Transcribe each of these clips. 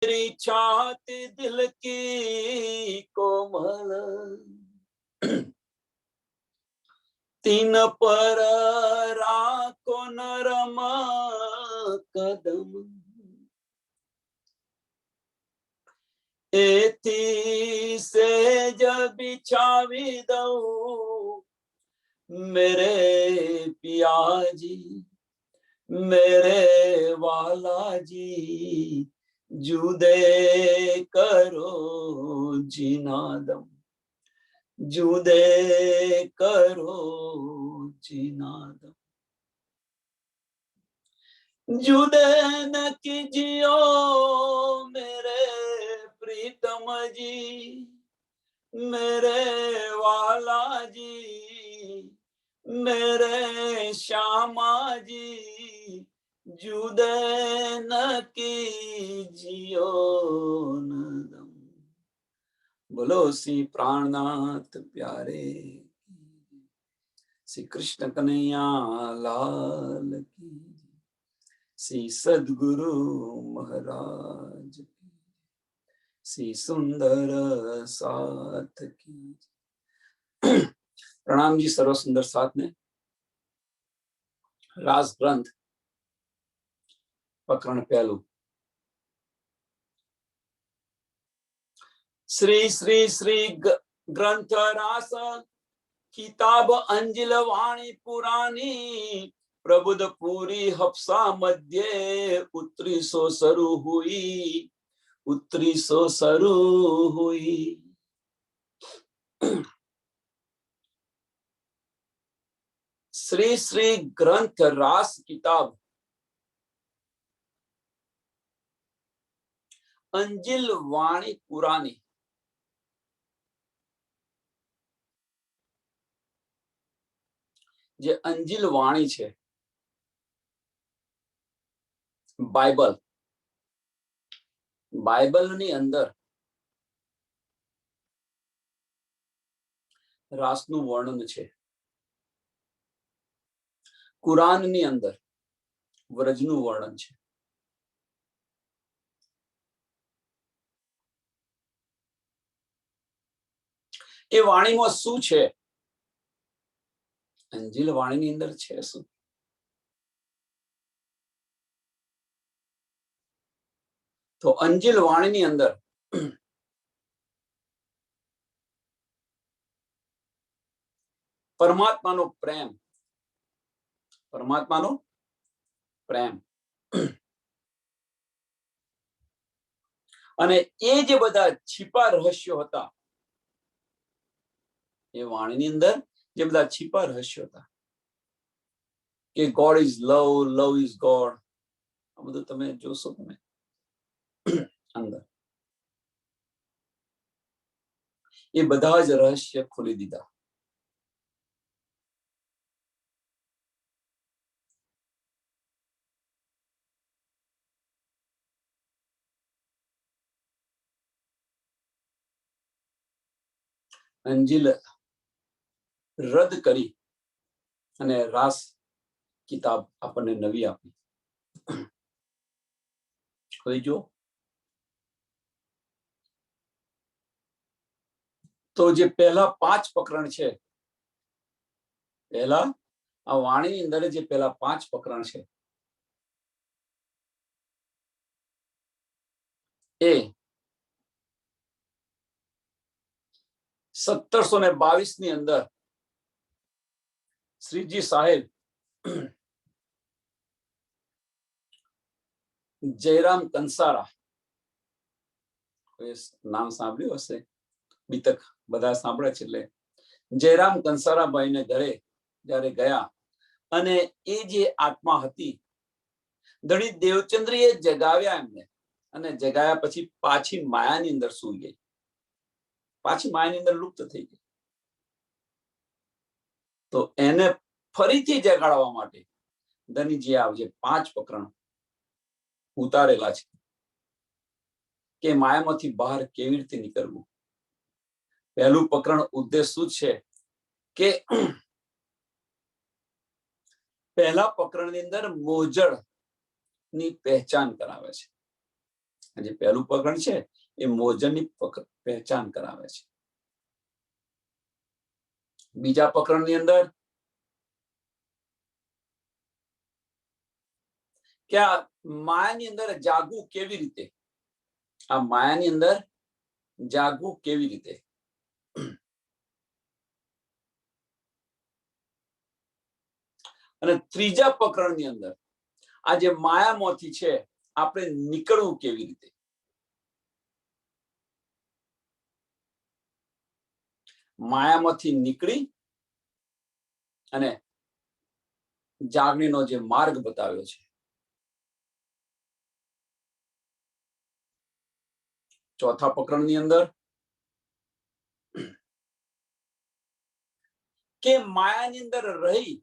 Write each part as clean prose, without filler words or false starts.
तेरी छाती दिल की कोमल, तीन पर राखो नरम कदम, एथी से जब बिछावी दऊं मेरे पिया जी, मेरे वाला जी, जुदे करो जिनादम, जुदे करो जिनादम, जुदे न कीजियो मेरे प्रीतम जी, मेरे वाला जी, मेरे श्यामा जी, जुदे न कीजियो नदम। बोलो श्री प्राणनाथ प्यारे, श्री कृष्ण कन्हैया लाल की, श्री सद्गुरु महाराज की, श्री सुंदर साथ की। प्रणाम जी सर्व सुंदर साथ ने। रास ग्रंथ प्रकरण पहलू। श्री श्री श्री ग्रंथ रास किताब अंजिल वाणी पुरानी, प्रबुद्ध पूरी हफ्सा मध्य उत्तरी सो शुरू हुई, उत्तरी सो शुरू हुई। श्री श्री ग्रंथ रास किताब अंजिल वाणी पुरानी। જે અંજિલ વાણી છે, બાઇબલ, બાઇબલની અંદર રાસનું વર્ણન છે. કુરાનની અંદર વ્રજનું વર્ણન છે. એ વાણીમાં શું છે? અંજિલ વાણીની અંદર છે શું? તો અંજિલ વાણીની અંદર પરમાત્માનો પ્રેમ, પરમાત્માનો પ્રેમ અને એ જે બધા છીપા રહસ્યો હતા, એ વાણીની અંદર જે બધા છીપા રહસ્યો હતા કે God is love, love is God, આ બધું તમે જોશો તમે અંદર, એ બધા જ રહસ્ય ખોલી દીધા. અંજિલ રદ કરી અને રાસ કિતાબ આપણને નવી આપી. હવે જો તો જે પહેલા 5 પ્રકરણ છે, પહેલા આ વાણીની અંદર જે પહેલા 5 પ્રકરણ છે, એ 1722 ની અંદર શ્રીજી સાહેબ જયરામ કંસારા, નામ સાંભળ્યું હશે, બીતક બધા સાંભળે છે. એટલે જયરામ કંસારાભાઈને ઘરે જયારે ગયા અને એ જે આત્મા હતી, ધણી દેવચંદ્રીએ જગાવ્યા એમને, અને જગાવ્યા પછી પાછી માયાની અંદર સૂઈ ગઈ, પાછી માયાની અંદર લુપ્ત થઈ ગઈ. તો એને ફરીથી જગાડવા માટે ધનીજી આ જે 5 પ્રકરણ ઉતારેલા છે કે માયામાંથી બહાર કેવી રીતે નીકળવું. પહેલું પ્રકરણ ઉદ્દેશ શું છે કે પહેલા પ્રકરણની અંદર મોજળ ની પહેચાન કરાવે છે. જે પહેલું પ્રકરણ છે એ મોજણની પહેચાન કરાવે છે. બીજા પ્રકરણની અંદર કે આ માયાની અંદર જાગવું કેવી રીતે, આ માયાની અંદર જાગવું કેવી રીતે. અને ત્રીજા પ્રકરણની અંદર આ જે માયામાંથી છે આપણે નીકળવું કેવી રીતે. માયામાંથી નીકળી અને જાગણીનો જે માર્ગ બતાવ્યો છે. ચોથા પ્રકરણની અંદર કે માયાની અંદર રહી,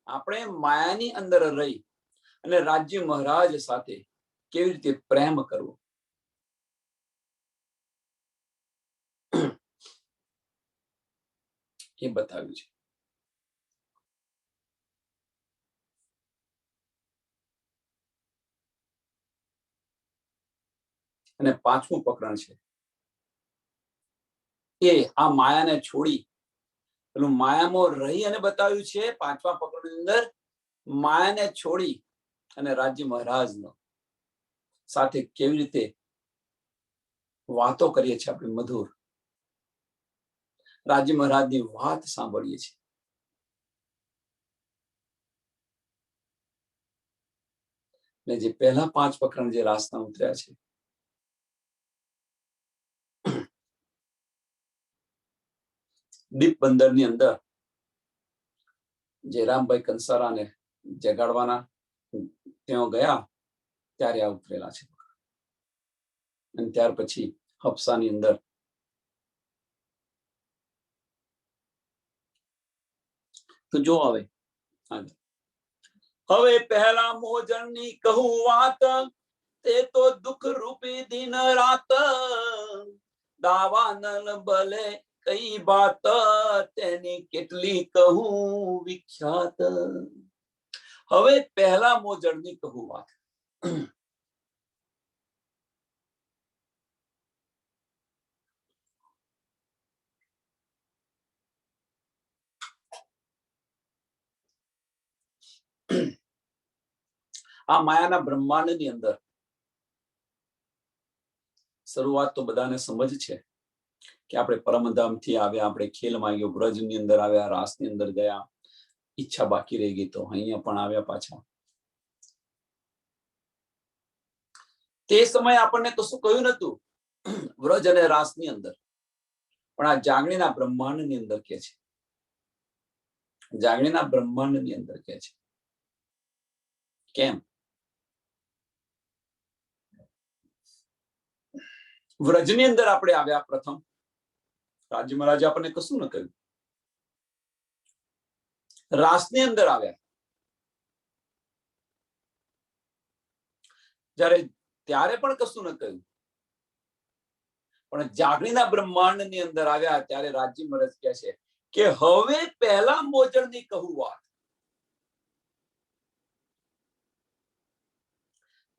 આપણે માયાની અંદર રહી અને રાજ્ય મહારાજ સાથે કેવી રીતે પ્રેમ કરવો. એ બતાવ્યું છે. અને પાંચમું પ્રકરણ છે એ આ માયાને છોડી પેલું માયામાં રહી અને બતાવ્યું છે. પાંચમા પ્રકરણની અંદર માયાને છોડી અને રાજ્ય મહારાજનો સાથે કેવી રીતે વાતો કરીએ છીએ, આપણે મધુર રાજ્ય મહારાજની વાત સાંભળીએ છીએ. ને જે પહેલા 5 પ્રકરણ જે રાસ્તા ઉતર્યા છે દીપ બંદરની અંદર જે રામભાઈ કંસારાને જગાડવાના ત્યાં ગયા ત્યારે આ ઉતરેલા છે. અને ત્યાર પછી હફસાની અંદર તો જો હવે પહેલા મોજણની કહું વાત, તે તો દુઃખ રૂપી દિન રાત, દાવાનલ ભલે કઈ બાત, તેની કેટલી કહું વિખ્યાત. હવે પહેલા મોજણની કહું વાત. આ માયાના બ્રહ્માંડની અંદર શરૂઆત તો બધાને સમજ છે કે આપણે પરમધામથી આવ્યા, આપણે ખેલ માંગ્યો, બ્રજની અંદર આવ્યા, રાસની અંદર ગયા, ઈચ્છા બાકી રહી ગઈ તો અહીંયા પણ આવ્યા પાછા. તે સમયે આપણને કશું કહ્યું નતું વ્રજ અને રાસની અંદર, પણ આ જાગણીના બ્રહ્માંડની અંદર કે છે, જાગણીના બ્રહ્માંડની અંદર કે છે. કેમ? વ્રજની અંદર આપણે આવ્યા પ્રથમ, રાજ્ય મહારાજે આપણને કશું ન કહ્યું. રાસની અંદર આવ્યા ત્યારે પણ કશું ન કહ્યું, પણ જાગણીના બ્રહ્માંડની અંદર આવ્યા ત્યારે રાજ્ય મહારાજ કહે છે કે હવે પહેલા મોજણની કહું વાત.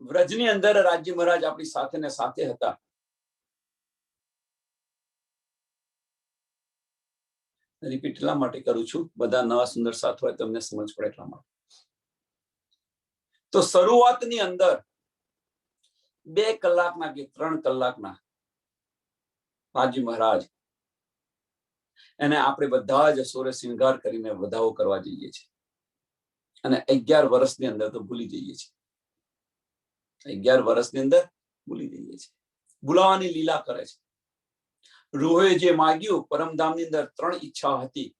વ્રજની અંદર રાજ્ય મહારાજ આપણી સાથે ને સાથે હતા. રિપીટ એટલા માટે કરું છું, બધા નવા સુંદર સાથ હોય તમને સમજ પડે એટલા માટે. તો શરૂઆતની અંદર 2 કલાકના કે 3 કલાકના રાજ્ય મહારાજ એને આપણે બધા જ સોરે શિંગાર કરીને વધાવો કરવા જઈએ છીએ અને 11 વર્ષની અંદર તો ભૂલી જઈએ છીએ. 11 વર્ષની અંદર ભૂલી જઈએ છીએ, ભૂલાવાની લીલા કરે છે. રૂહે જે માગ્યું પરમધામની અંદર 3 ઈચ્છા હતી.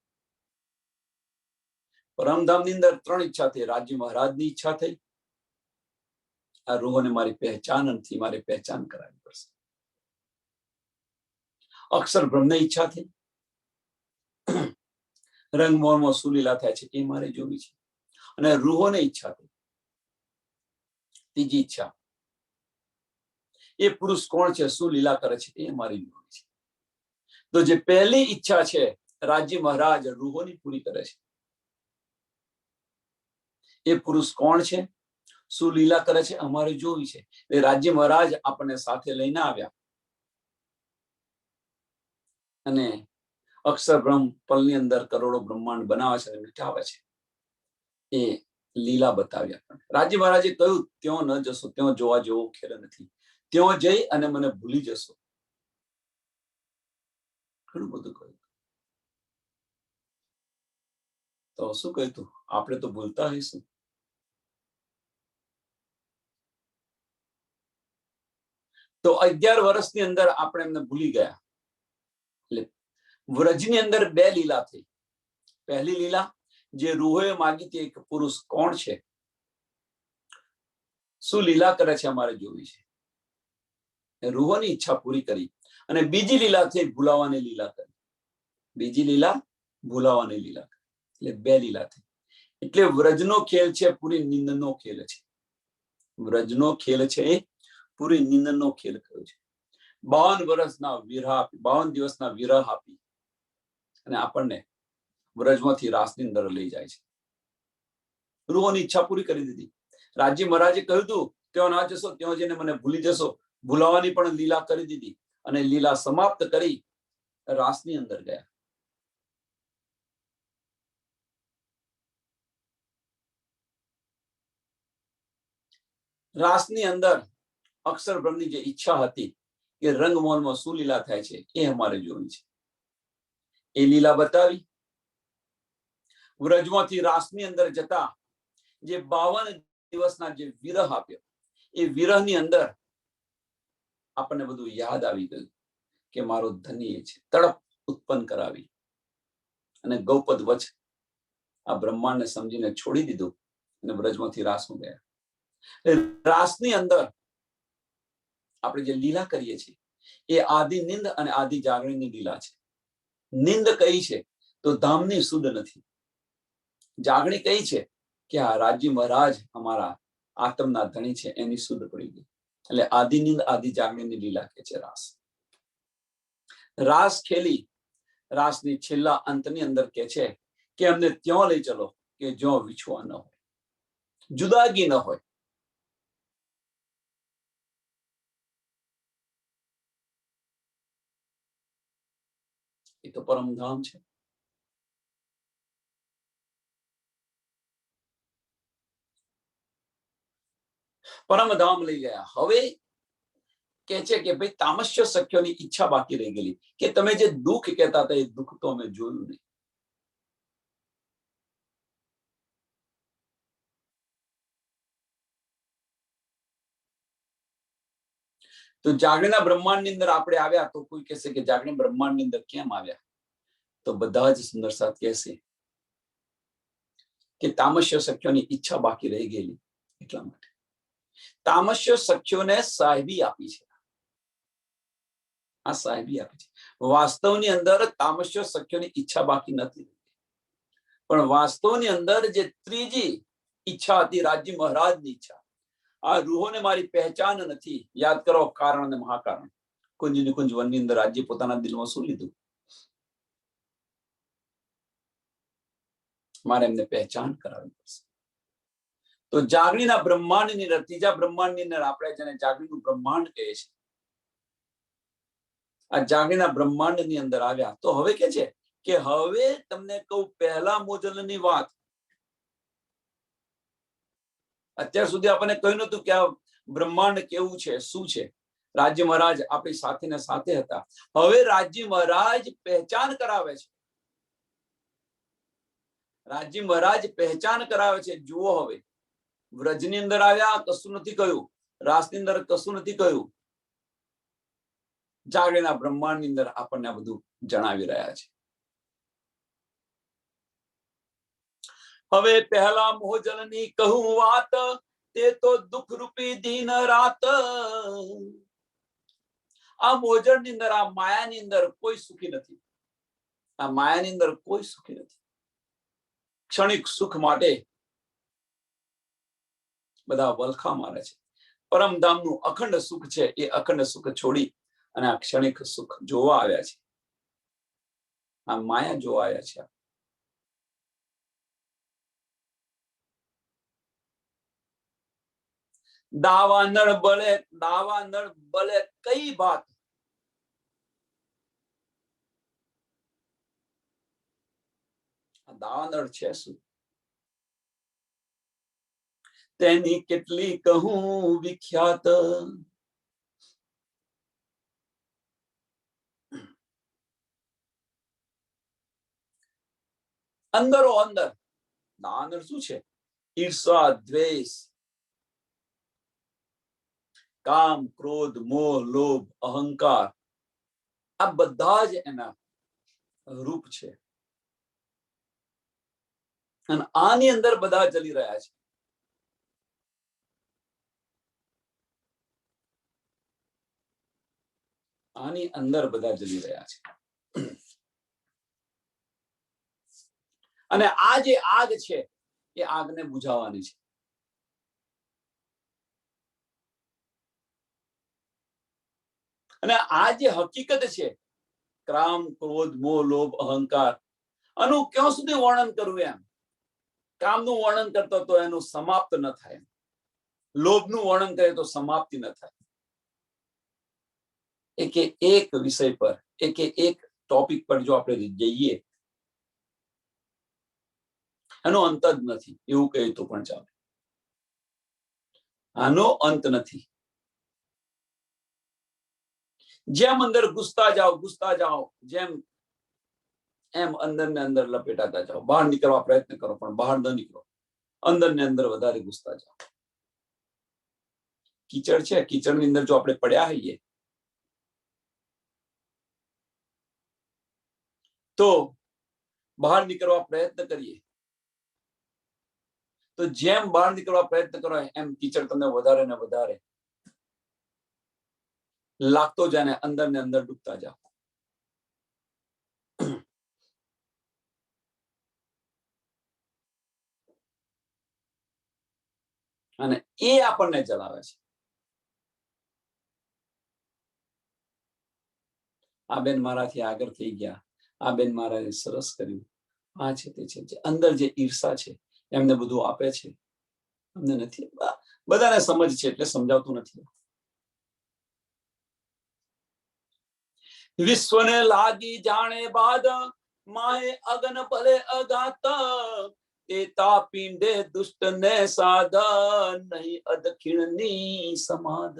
પરમધામની અંદર 3 ઈચ્છા થઈ. રાજ્ય મહારાજની ઈચ્છા થઈ, આ રૂહોને મારી પહેચાન નથી, મારે પહેચાન કરાવવી પડશે. અક્ષર બ્રહ્મની ઈચ્છા થઈ, રંગમોહનમાં સુલીલા થાય છે એ મારે જોવી છે. અને રૂહોને ઈચ્છા થઈ, ત્રીજી ઈચ્છા, એ પુરુષ કોણ છે, શું લીલા કરે છે એ મારી જોવી છે. તો જે પહેલી ઈચ્છા છે રાજ્ય મહારાજ રૂહોની પૂરી કરે છે. એ પુરુષ કોણ છે? શું લીલા કરે છે અમારે જોવી છે. એ રાજ્ય મહારાજ આપણને સાથે લઈને આવ્યા અને અક્ષરબ્રહ્મ પલની અંદર કરોડો બ્રહ્માંડ બનાવે છે અને મિટાવે છે. એ લીલા બતાવી આપણને. રાજ્ય મહારાજે કહ્યું ત્યાં ન જશો, ત્યાં જોવા જેવો ખેલ નથી, ત્યાં જઈ અને મને ભૂલી જશો. ઘણું બધું કહ્યું. તો શું કહ્યું? આપણે તો ભૂલતા હઈશું. તો 11 વર્ષની અંદર આપણે એમને ભૂલી ગયા. એટલે વ્રજની અંદર 2 લીલા થઈ. પહેલી લીલા જે રૂહોએ માગી હતી, એક પુરુષ કોણ છે, શું લીલા કરે છે અમારે જોવી છે. રૂહોની ઈચ્છા પૂરી કરી. અને બીજી લીલા થઈ ભૂલાવાની લીલા કરી. બીજી લીલા ભૂલાવાની લીલા કરી. એટલે 2 લીલા થઈ. એટલે વ્રજનો ખેલ છે પૂરી નિંદનો ખેલ છે. વ્રજનો ખેલ છે એ પૂરી નિંદનો ખેલ કયો છે. 52 વર્ષના વિરહ આપી, 52 દિવસના વિરહ આપી અને આપણને વ્રજમાંથી રાસની અંદર લઈ જાય છે. રૂહોની ઈચ્છા પૂરી કરી દીધી. રાજ્ય મહારાજે કહ્યું હતું ત્યાં ના જશો, ત્યાં જઈને મને ભૂલી જશો. ભૂલાવાની પણ લીલા કરી દીધી અને લીલા સમાપ્ત કરી રાસની અંદર ગયા. રાસની અંદર અક્ષર બ્રહ્મની જે ઈચ્છા હતી કે રંગમોહનમાં શું લીલા થાય છે એ અમારે જોવી છે. એ લીલા બતાવી. વ્રજમાંથી રાસની અંદર જતા જે 52 દિવસના જે વિરહ આપ્યો, એ વિરહની અંદર આપણને બધું યાદ આવી ગયું કે મારો ધન્ય છે. તડપ ઉત્પન્ન કરાવી અને ગૌપદ વચ આ બ્રહ્માંડને સમજીને છોડી દીધું અને વ્રજમાંથી રાસમાં ગયા. રાસની અંદર આપણે જે લીલા કરીએ છીએ એ આદિ નિંદ અને આદિ જાગરણની લીલા છે. નિંદ કઈ છે તો ધામની શુદ્ધ નથી. જાગણી કઈ છે કે આ રાજ્ય મહારાજ અમારા આત્મના ધણી છે, એની શુદ્ધ પડી ગઈ. એટલે આદિ નિંદ આદિ જાગરણની લીલા કે છે રાસ. રાસ ખેલી રાસની છેલ્લા અંતની અંદર કે છે કે અમને ત્યાં લઈ ચલો કે જ્યાં વિછવા ન હોય, જુદાગી ન હોય. એ તો પરમધામ છે. પરમધામ લઈ ગયા. હવે કે છે કે ભાઈ તામસ્ય સખ્યોની ઈચ્છા બાકી રહી ગયેલી કે તમે જે દુઃખ કહેતા હતા એ દુઃખ તો અમે જોયું નહીં. તો જાગરણના બ્રહ્માંડની અંદર આપણે આવ્યા તો કોઈ કહેશે કે જાગરણ બ્રહ્માંડની અંદર કેમ આવ્યા? તો બધા જ સુંદર સાથ કહેશે કે તામસ્ય સખ્યોની ઈચ્છા બાકી રહી ગયેલી એટલા માટે. તામસ્ય સખ્યોને સાહેબી આપી છે. આ સાહેબી આપી છે. વાસ્તવની અંદર તામસ્ય સખ્યોની ઈચ્છા બાકી નથી, પણ વાસ્તવની અંદર જે ત્રીજી ઈચ્છા હતી રાજ્ય મહારાજની ઈચ્છા, આ રૂહોને મારી પહેચાન નથી. યાદ કરો કારણ અને મહાકારણ. કુંજ નિકુંજ વનની અંદર રાજ્ય પોતાના દિલમાં શું લીધું? મારે એમને પહેચાન કરાવવી પડશે. તો જાગણીના બ્રહ્માંડની અંદર, ત્રીજા બ્રહ્માંડની અંદર આપણે જેને જાગણીનું બ્રહ્માંડ કહે છે, આ જાગણીના બ્રહ્માંડની અંદર આવ્યા. તો હવે કે છે કે હવે તમને કહું પહેલા મોજલની વાત. અત્યાર સુધી આપણને કહ્યું નતું કે આ બ્રહ્માંડ કેવું છે, શું છે. રાજ્ય મહારાજ આપણી સાથે ને સાથે હતા. હવે રાજ્ય મહારાજ પહેચાન કરાવે છે. રાજ્ય મહારાજ પહેચાન કરાવે છે. જુઓ, હવે વ્રજની અંદર આવ્યા, કશું નથી કહ્યું. રાસની અંદર કશું નથી કહ્યું. જાગરણના બ્રહ્માંડની અંદર આપણને આ બધું જણાવી રહ્યા છે. હવે પહેલા મોહજલની કહું વાત, તે તો દુઃખ રૂપી દિન રાત. આ મોજળની અંદર, આ માયાની અંદર કોઈ સુખી નથી. આ માયાની અંદર કોઈ સુખી નથી. ક્ષણિક સુખ માટે બધા વલખા મારે છે. પરમધામનું અખંડ સુખ છે, એ અખંડ સુખ છોડી અને આ ક્ષણિક સુખ જોવા આવ્યા છે. આ માયા જોવા આવ્યા છે. दावा नर बले कई बात दावा नर छे શું તેની કેટલી કહું વિખ્યાત અંદરો અંદર દાનર શું છે ઈર્ષા દ્વેષ કામ ક્રોધ મોહ લોભ અહંકાર આ બધા જ એના રૂપ છે અને આની અંદર બધા ચલી રહ્યા છે આની અંદર બધા ચલી રહ્યા છે અને આ જે આગ છે એ આગને બુઝાવવાની છે અને આ જે હકીકત છે કામ ક્રોધ મોહ લોભ અહંકાર આનું ક્યાં સુધી વર્ણન કરવું એમ કામનું વર્ણન કરતો તો એનું સમાપ્ત ન થાય લોભનું વર્ણન કરે તો સમાપ્તિ ન થાય એક વિષય પર એક ટોપિક પર જો આપણે જઈએ આનો અંત જ નથી એવું કહે તો પણ ચાલે આનો અંત નથી જેમ અંદર ઘૂસતા જાઓ જેમ એમ અંદર ને અંદર લપેટાતા જાઓ બહાર નીકળવા પ્રયત્ન કરો પણ બહાર ન નીકળો અંદર ને અંદર વધારે ઘૂસતા જાઓ કીચડ છે કીચડની અંદર જો આપણે પડ્યા હોઈએ તો બહાર નીકળવા પ્રયત્ન કરીએ તો જેમ બહાર નીકળવા પ્રયત્ન કરો એમ કીચડ તમને વધારે ને વધારે લાગતો જાય ને અંદર ડૂબતા જાઓ અને એ આપણને ચલાવે છે આ બેન મારાથી આગળ થઈ ગયા આ બેન મારા સરસ કર્યું આ છે તે છે અંદર જે ઈર્ષા છે એમને બધું આપે છે અમને નથી બધાને સમજ છે એટલે સમજાવતું નથી વિશ્વને લાગી જાણે બાદ માહે અગન ભલે અગાત તેતા પિંડે દુષ્ટ ને સાધા નહીં અદખિણની સમાદ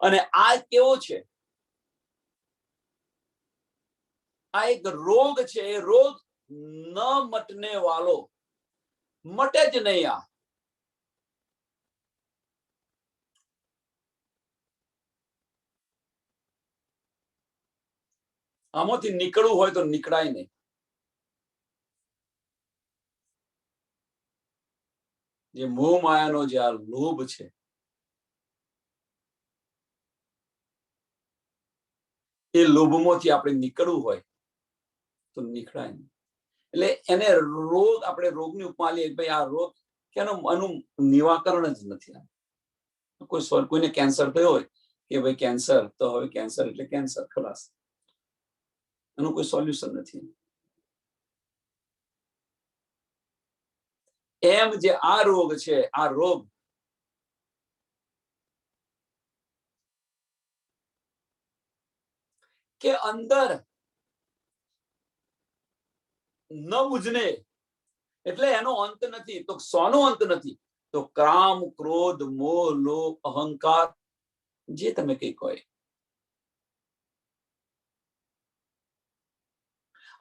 અને આ કેવો છે આ એક રોગ છે એ રોગ ન મટને વાલો મટે જ નહીં આ આમાંથી નીકળવું હોય તો નીકળાય નહીં જે મોહ માયાનો જે આ લોભ છે એ લોભમાંથી આપણે નીકળવું હોય તો નીકળાય નહીં એટલે એને રોગ આપણે રોગની ઉપમા લઈએ ભાઈ આ રોગ કે આનું નિવાકરણ જ નથી કોઈને કેન્સર થયો હોય કે ભાઈ કેન્સર તો હવે કેન્સર એટલે કેન્સર ખલાસ એનું કોઈ સોલ્યુશન નથી એમ જે આ રોગ છે આ રોગ કે અંદર ન બુજને એટલે એનો અંત નથી તો સોનો અંત નથી તો કામ ક્રોધ મોહ લોભ અહંકાર જે તમે કઈ કહો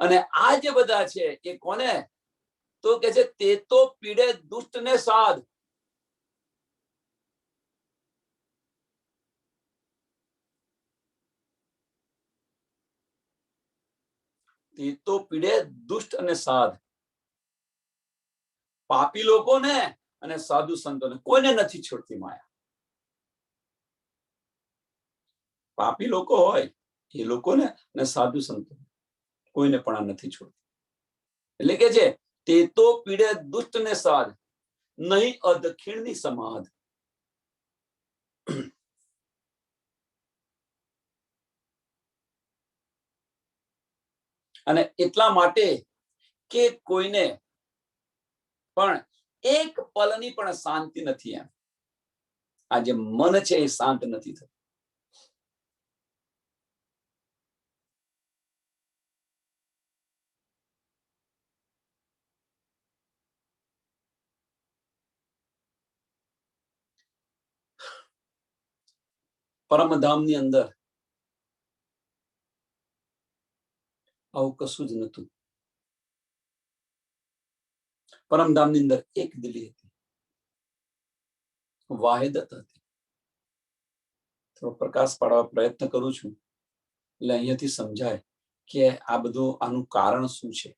અને આ જે બધા છે એ કોને તો કે છે તે તો પીડે દુષ્ટ ને સાધ તે તો પીડે દુષ્ટ અને સાધ પાપી લોકોને અને સાધુ સંતોને કોઈને નથી છોડતી માયા પાપી લોકો હોય એ લોકોને અને સાધુ સંતો કોઈને પણ આ નથી છોડતી એટલે કે છે તે તો પીડે દુષ્ટ ને સાધ નહીં અદખિણની સમાધ અને એટલા માટે કે કોઈને પણ એક પલની પણ શાંતિ નથી. એમ આ જે મન છે એ શાંત નથી થતું. પરમધામની અંદર આવું કશું જ નતું. પરમધામની અંદર એક દિલી હતી, વાહિદત હતી. થોડો પ્રકાશ પાડવા પ્રયત્ન કરું છું એટલે અહીંયાથી સમજાય કે આ બધું આનું કારણ શું છે.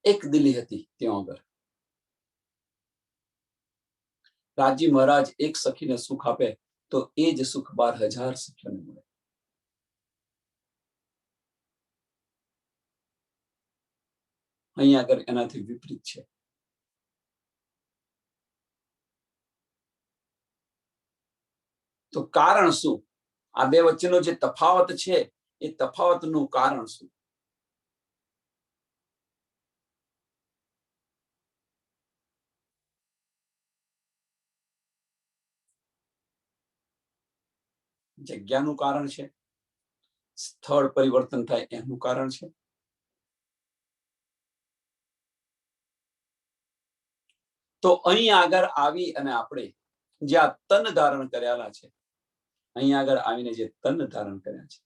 એક દિલી હતી ત્યાં આગળ. રાજી મહારાજ એક સખીને સુખ આપે તો એ જ સુખ 12,000 સખીઓને મળે. અહીંયા આગળ એનાથી વિપરીત છે. તો કારણ શું? આ બે વચ્ચેનો જે તફાવત છે એ તફાવતનું કારણ શું? જગ્યાનું કારણ છે, સ્થળ પરિવર્તન થાય એનું કારણ છે, તો અહીં આગળ આવી અને આપણે જે આ તન ધારણ કરેલા છે, અહીં આગળ આવીને જે તન ધારણ કર્યા છે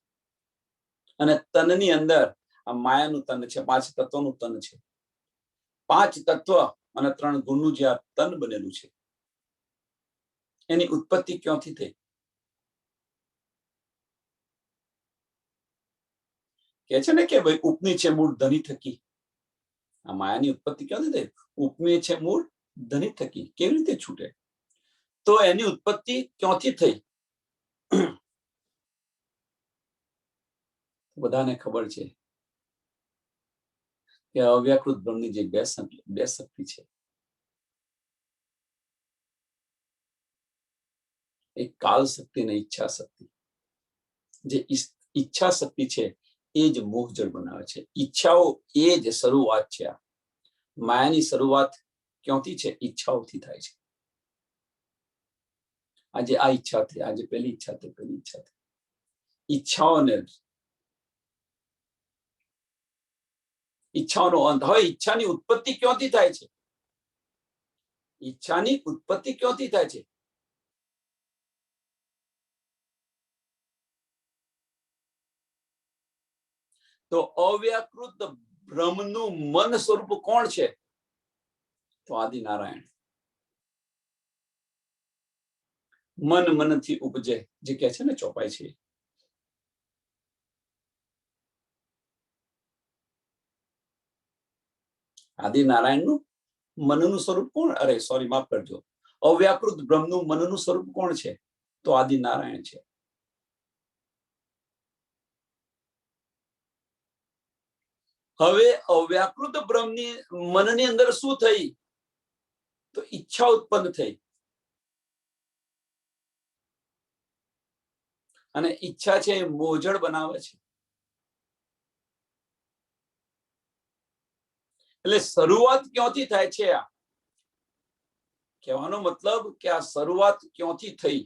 અને તનની અંદર આ માયાનું તન છે, 5 તત્વનું તન છે. 5 તત્વ અને 3 ગુણનું જે આ તન બનેલું છે એની ઉત્પત્તિ ક્યાંથી થઈ? કે છે ને કે ભાઈ ઉપની છે મૂળ ધની થકી. આ માયાની ઉત્પત્તિ ક્યાંથી થઈ? ઉપની છે મૂળ ધની થકી. કેવી રીતે છૂટે? તો એની ઉત્પત્તિ ક્યાંથી થઈ? બધાને ખબર છે કે અવ્યાકૃત બ્રહ્મની જે બે શક્તિ છે, એક કાલ શક્તિ અને ઈચ્છા શક્તિ. જે ઈચ્છા શક્તિ છે એ જ મોહજળ બનાવે છે. ઈચ્છાઓ એ જ શરૂઆત છે. આ માયાની શરૂઆત ક્યાંથી છે? ઈચ્છાઓથી થાય છે. આજે આ ઈચ્છા થઈ, આજે પેલી ઈચ્છા થઈ, પેલી ઈચ્છા થઈ. ઈચ્છાઓનો અંત. હવે ઈચ્છાની ઉત્પત્તિ ક્યાંથી થાય છે? ઈચ્છાની ઉત્પત્તિ ક્યાંથી થાય છે? તો અવ્યાકૃત બ્રહ્મનું મન સ્વરૂપ કોણ છે? તો આદિનારાયણ. મન મનથી ઉપજે, જે કહે છે ને ચોપાઈ છે. આદિનારાયણનું મનનું સ્વરૂપ કોણ? અરે સોરી, માફ કરજો. અવ્યાકૃત બ્રહ્મનું મનનું સ્વરૂપ કોણ છે? તો આદિનારાયણ છે. હવે અવ્યાકૃત બ્રહ્મની મનની અંદર શું થઈ? તો ઈચ્છા ઉત્પન્ન થઈ. અને ઈચ્છા છે એ મોજળ બનાવે છે. એટલે શરૂઆત ક્યાંથી થાય છે? આ કહેવાનો મતલબ કે આ શરૂઆત ક્યાંથી થઈ?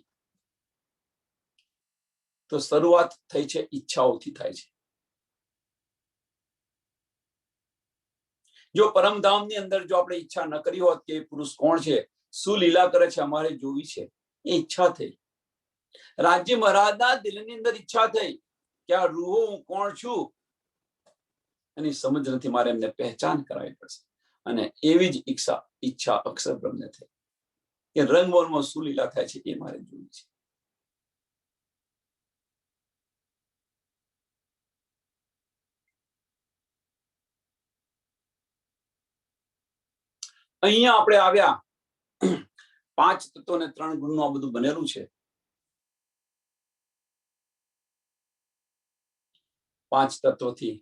તો શરૂઆત થઈ છે ઈચ્છાઓથી થાય છે. જો પરમધામની અંદર જો આપણે ઈચ્છા ન કરી હોત કે પુરુષ કોણ છે, શું લીલા કરે છે, અમારે જોવી છે, એ ઈચ્છા થઈ. રાજ્ય મહારાજના દિલની અંદર ઈચ્છા થઈ કે આ રૂહો હું કોણ છું એની સમજ નથી, મારે એમને પહેચાન કરાવી પડશે. અને એવી જ ઈચ્છા અક્ષર બ્રહ્મને થઈ કે રંગમોલમાં શું લીલા થાય છે એ મારે જોવી છે. અહીંયા આપણે આવ્યા, 5 તત્વો અને 3 ગુણનું આ બધું બનેલું છે. 5 તત્વોથી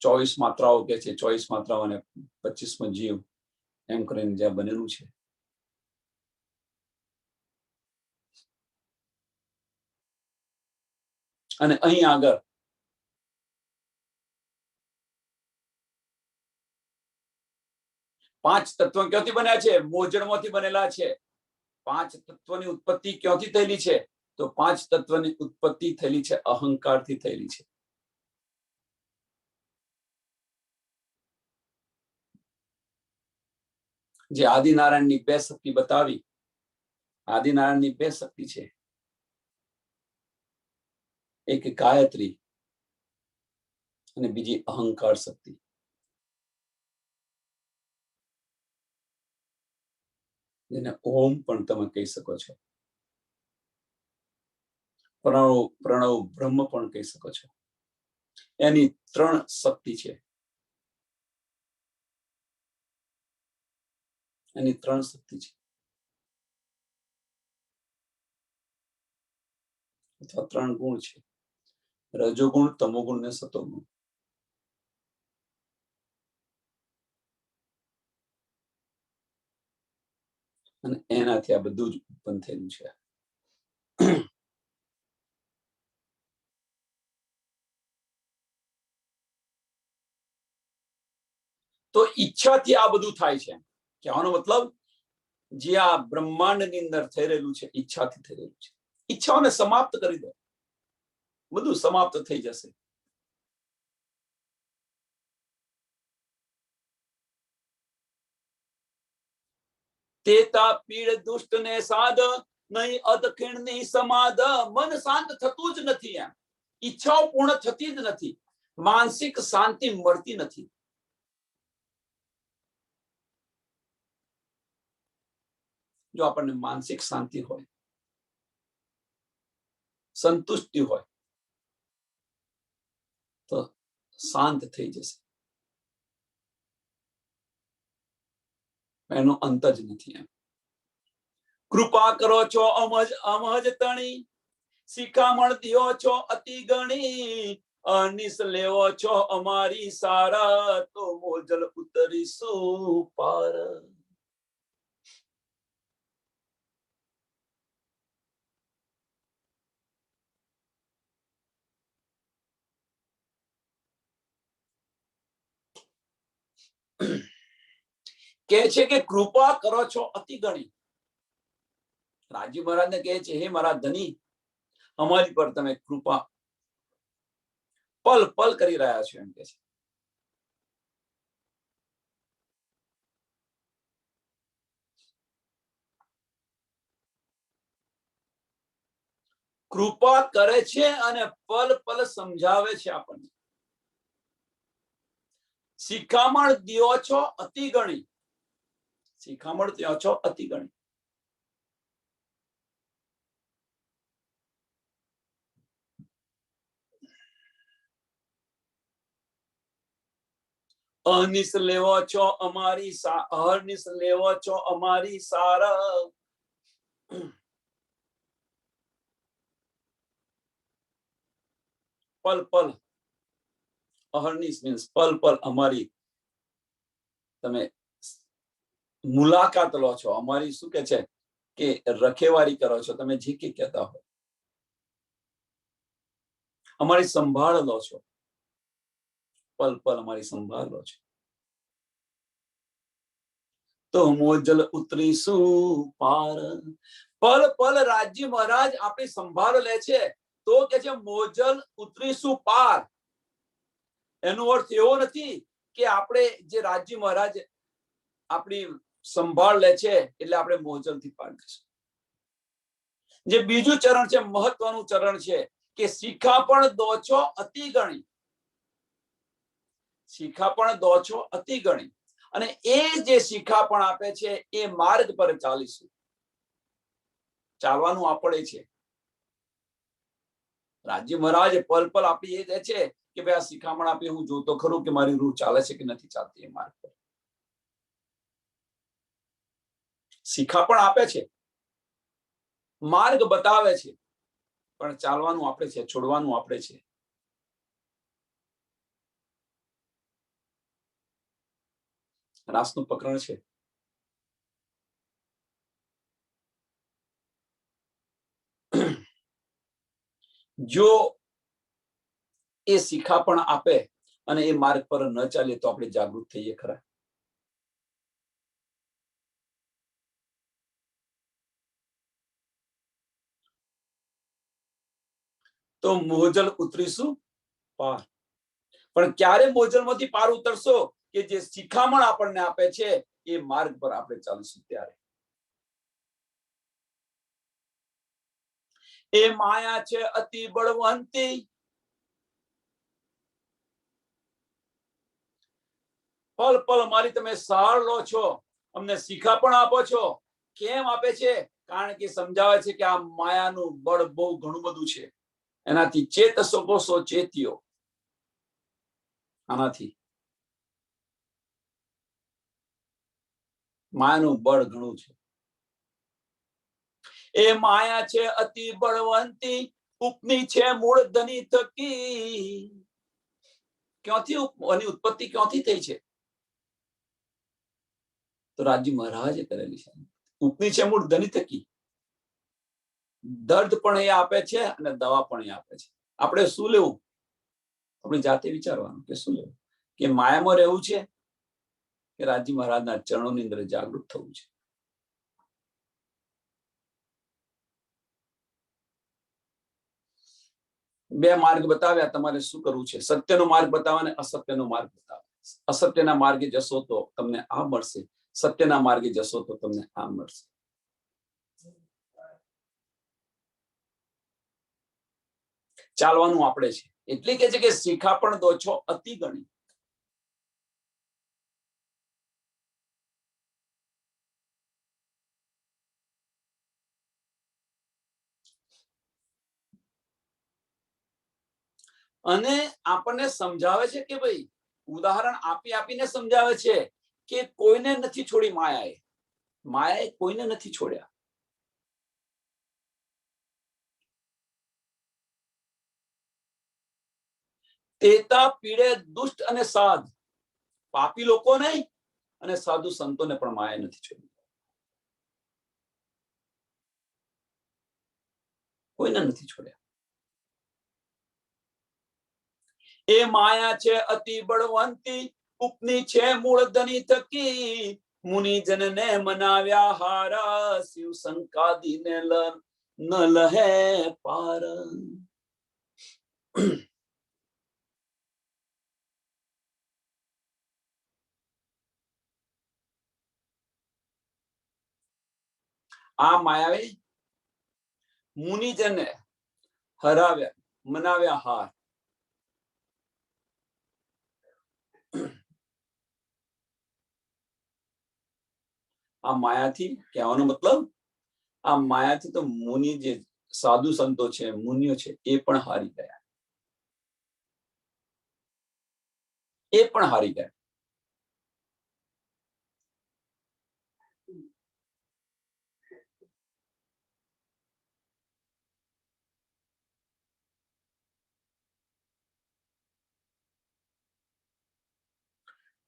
24 માત્રાઓ કે છે, 24 માત્રાઓ અને 25મો જીવ એમ કરીને જ્યાં બનેલું છે. અને અહીં આગળ પાંચ તત્વો ક્યાંથી બન્યા છે? મોજણમાંથી બનેલા છે. પાંચ તત્વની ઉત્પત્તિ ક્યાંથી થયેલી છે? તો પાંચ તત્વની ઉત્પત્તિ થયેલી છે અહંકારથી થયેલી છે. જે આદિનારાયણની બે શક્તિ બતાવી, આદિનારાયણની બે શક્તિ છે, એક ગાયત્રી અને બીજી અહંકાર શક્તિ. જેને ઓમ પણ તમે કહી શકો છો, પ્રણવ પ્રણવ બ્રહ્મ પણ કહી શકો છો. એની ત્રણ શક્તિ છે. એની ત્રણ શક્તિ છે, અથવા ત્રણ ગુણ છે: રજોગુણ, તમોગુણ ને સતોગુણ. અને એનાથી આ બધું જ ઉત્પન્ન થયેલું છે. તો ઈચ્છાથી આ બધું થાય છે. કહેવાનો મતલબ, જે આ બ્રહ્માંડની અંદર થઈ રહેલું છે, ઈચ્છાથી થઈ રહેલું છે. ઈચ્છાઓને સમાપ્ત કરી દો, બધું સમાપ્ત થઈ જશે. તેતા પીડ દુષ્ટ ને સાધ, નહીં અધખીણની સમાધ. મન શાંત થતું જ નથી. એમ ઈચ્છાઓ પૂર્ણ થતી જ નથી, માનસિક શાંતિ મળતી નથી. જો આપણને માનસિક શાંતિ હોય, સંતુષ્ટિ હોય, તો શાંત થઈ જશે. એનો અંત જ નથી. એમ કૃપા કરો છો અમજ અમજ તણી, શિખામણ દિયો છો અતિ ગણી. અનિસ લેવો છો અમારી સારા, તો મોજલ ઉતરીશું પાર. કે છે કે કૃપા કરો છો અતિ ગણી. રાજી મહારાજને કહે છે, હે મારા ધની, અમારી પર તમે કૃપા પલ પલ કરી રહ્યા છો. એમ કે છે કૃપા કરે છે અને પલ પલ સમજાવે છે આપણને. શિખામણ દ્યો છો અતિ ગણી, શિખામણ દ્યો છો અતિ ગણી. અનિસ લેવો છો અમારી અહર્નિશ લેવો છો અમારી સારા. પલ પલ, અહર્નિશ મીન્સ પલ પલ અમારી તમે મુલાકાત લો છો. અમારી શું કે છે કે રખેવારી કરો છો. તમે જે કે કહેતા હો, અમારી સંભાળ લો છો. પલ પલ અમારી સંભાળ લો છો. તો મોજલ ઉતરીશું પાર. પલ પલ રાજ્ય મહારાજ આપણી સંભાળ લે છે, તો કે છે મોજલ ઉતરીશું પાર. એનો અર્થ એવો નથી કે આપણે જે રાજ્ય મહારાજ આપણી સંભાળ લે છે એટલે આપણે મોજલથી પાર કરીશું. જે બીજું ચરણ છે, મહત્વનું ચરણ છે કે શિખા પણ દો છો અતિ ગણી. શિખા પણ દો છો અતિ ગણી. અને એ જે શિખા પણ આપે છે, એ માર્ગ પર ચાલીશું. ચાલવાનું આપણે છે. રાજ્ય મહારાજ પલ પલ આપી એ દે છે કે ભાઈ આ શિખામણ આપી, હું જોતો ખરું કે મારી રૂહ ચાલે છે કે નથી ચાલતી. એ માર્ગ પર શિખા પણ આપે છે, માર્ગ બતાવે છે, પણ ચાલવાનું આપણે છે, છોડવાનું આપણે છે. રાસનું પ્રકરણ છે. જો એ શિખાપણ આપે અને એ માર્ગ પર ન ચાલે તો આપણે જાગૃત થઈએ ખરા? તો મોજલ ઉતરીશું પાર. પણ ક્યારે મોજલમાંથી પાર ઉતરશો કે જે શિખામણ આપણને આપે છે એ માર્ગ પર આપણે ચાલીશું ત્યારે. એ માયા છે અતિ બળવંતી, પલ પલ મારી તમે સહાર લો છો, અમને શિખા પણ આપો છો. કેમ આપે છે? કારણ કે સમજાવે છે કે આ માયાનું બળ બહુ ઘણું બધું છે. એનાથી ચેત શકો સો ચેત્યો. આનાથી માયાનું બળ ઘણું છે. એ માયા છે અતિ બળવંતી, ઉપની છે મૂળ ધની થકી. ક્યાંથી આની ઉત્પત્તિ ક્યાંથી થઈ છે? તો રાજી મહારાજે કરેલી છે. ઉપની છે મૂળ ધની થકી. દર્દ પણ એ આપે છે અને દવા પણ એ આપે છે. આપણે શું લેવું? આપણી જાતે વિચારવાનું કે શું લેવું, કે માયામાં રહેવું છે કે રાજી મહારાજના ચરણોની અંદર જાગૃત થવું છે. બે માર્ગ બતાવ્યા, તમારે શું કરવું છે? સત્યનો માર્ગ બતાવે અને અસત્યનો માર્ગ બતાવે. અસત્યના માર્ગે જશો તો તમને આ મળશે, સત્યના માર્ગે જશો તો તમને આ મળશે. ચાલવાનું આપણે છે. એટલે કે છે કે શિખા પણ દો છો અતિ ગણી. અને આપણને સમજાવે છે કે ભાઈ, ઉદાહરણ આપી આપીને સમજાવે છે કે કોઈને નથી છોડી માયાએ. માયાએ કોઈને નથી છોડ્યા. તેતા પીડે દુષ્ટ અને સાધ, પાપી લોકો નહીં અને સાધુ સંતોને પણ માયાએ નથી છોડી. કોઈને નથી છોડ્યા. એ માયા છે અતિ બળવંતી, ઉપની છે મૂળ ધની થકી. મુનિજન ને મનાવ્યા હારા, શિવ સંકાદીને ન લહે પાર. આ માયાવે મુનિજને હરાવ્યા, મનાવ્યા હાર. આ માયાથી કહેવાનો મતલબ, આ માયાથી તો મુનિ જે સાધુ સંતો છે, મુનિઓ છે, એ પણ હારી ગયા. એ પણ હારી ગયા.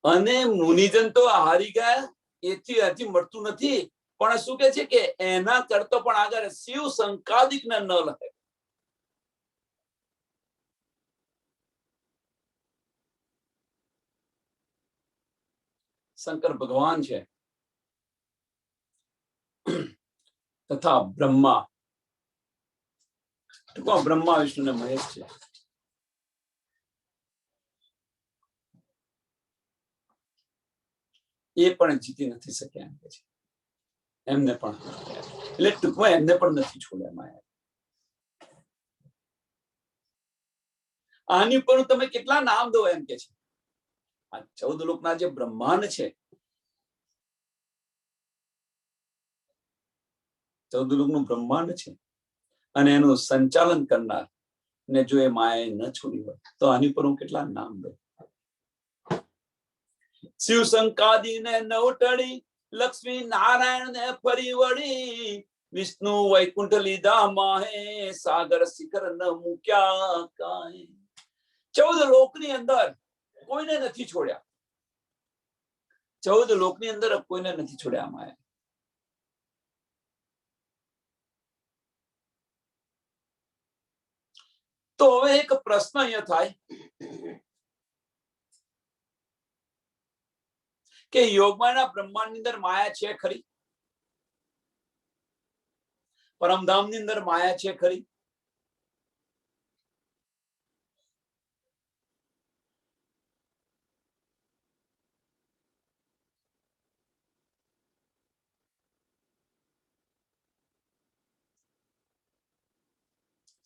અને મુનિજન તો હારી ગયા, એથી હજી મળતું નથી. પણ શું કે છે કે એના કરતો પણ આગળ શિવ સંકાદિક ને ન લહે. શંકર ભગવાન છે તથા બ્રહ્મા, બ્રહ્મા વિષ્ણુ ને મહેશ છે. એ પણ જીતી નથી શક્યા એમ કે છે. એમને પણ, એટલે ટૂંકમાં એમને પણ નથી છોડ્યા માયા. આની પર તમે કેટલા નામ દો એમ કે છે. આ 14 લોકના જે બ્રહ્માંડ છે, 14 લોકનું બ્રહ્માંડ છે, અને એનું સંચાલન કરનાર ને જો એ માયાએ ન છોડી હોય તો આની પર હું કેટલા નામ દઉં. શિવ સંકાદી ને નવ ટળી, લક્ષ્મી નારાયણ ને ફરી વળી. વિષ્ણુ વૈકુંઠ લીધા માહે, સાગર શિખર ન મૂક્યા કાંઈ. 14 લોકની અંદર કોઈને નથી છોડ્યા. 14 લોકની અંદર કોઈને નથી છોડ્યા માયા. તો હવે પણ એક પ્રશ્ન અહીંયા થાય કે યોગમાયાના બ્રહ્માંડની અંદર માયા છે ખરી? પરમધામની અંદર માયા છે ખરી?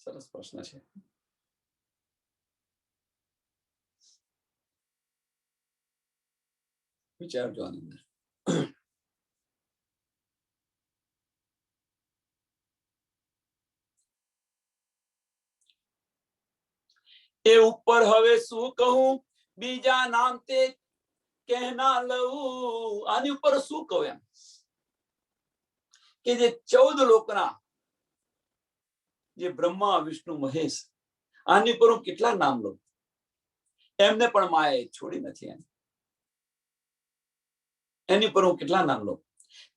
સરસ પ્રશ્ન છે. વિચારજો આની અંદર. એ ઉપર હવે શું કહું, બીજા નામ તે કહેના લઉં. આની ઉપર શું કહું એમ કે જે 14 લોકના જે બ્રહ્મા વિષ્ણુ મહેશ, આની ઉપર હું કેટલા નામ લઉં? એમને પણ માયાએ છોડી નથી. એની પર હું કેટલા નામ લઉં?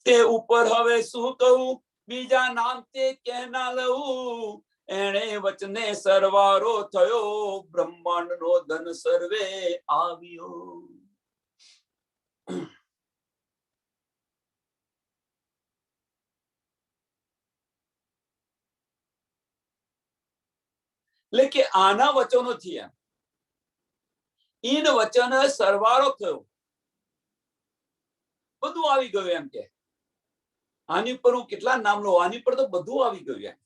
તે ઉપર હવે શું કહું, બીજા નામ તે કહેના લઉં. એણે વચને સરવારો થયો, બ્રહ્માંડ નો ધન સર્વે આવ્યો. એટલે કે આના વચનોથી એમ ઈન વચન સરવારો થયો, બધું આવી ગયું એમ કે આની પર હું કેટલા નામ લઉં? આની પર તો બધું આવી ગયું એમ.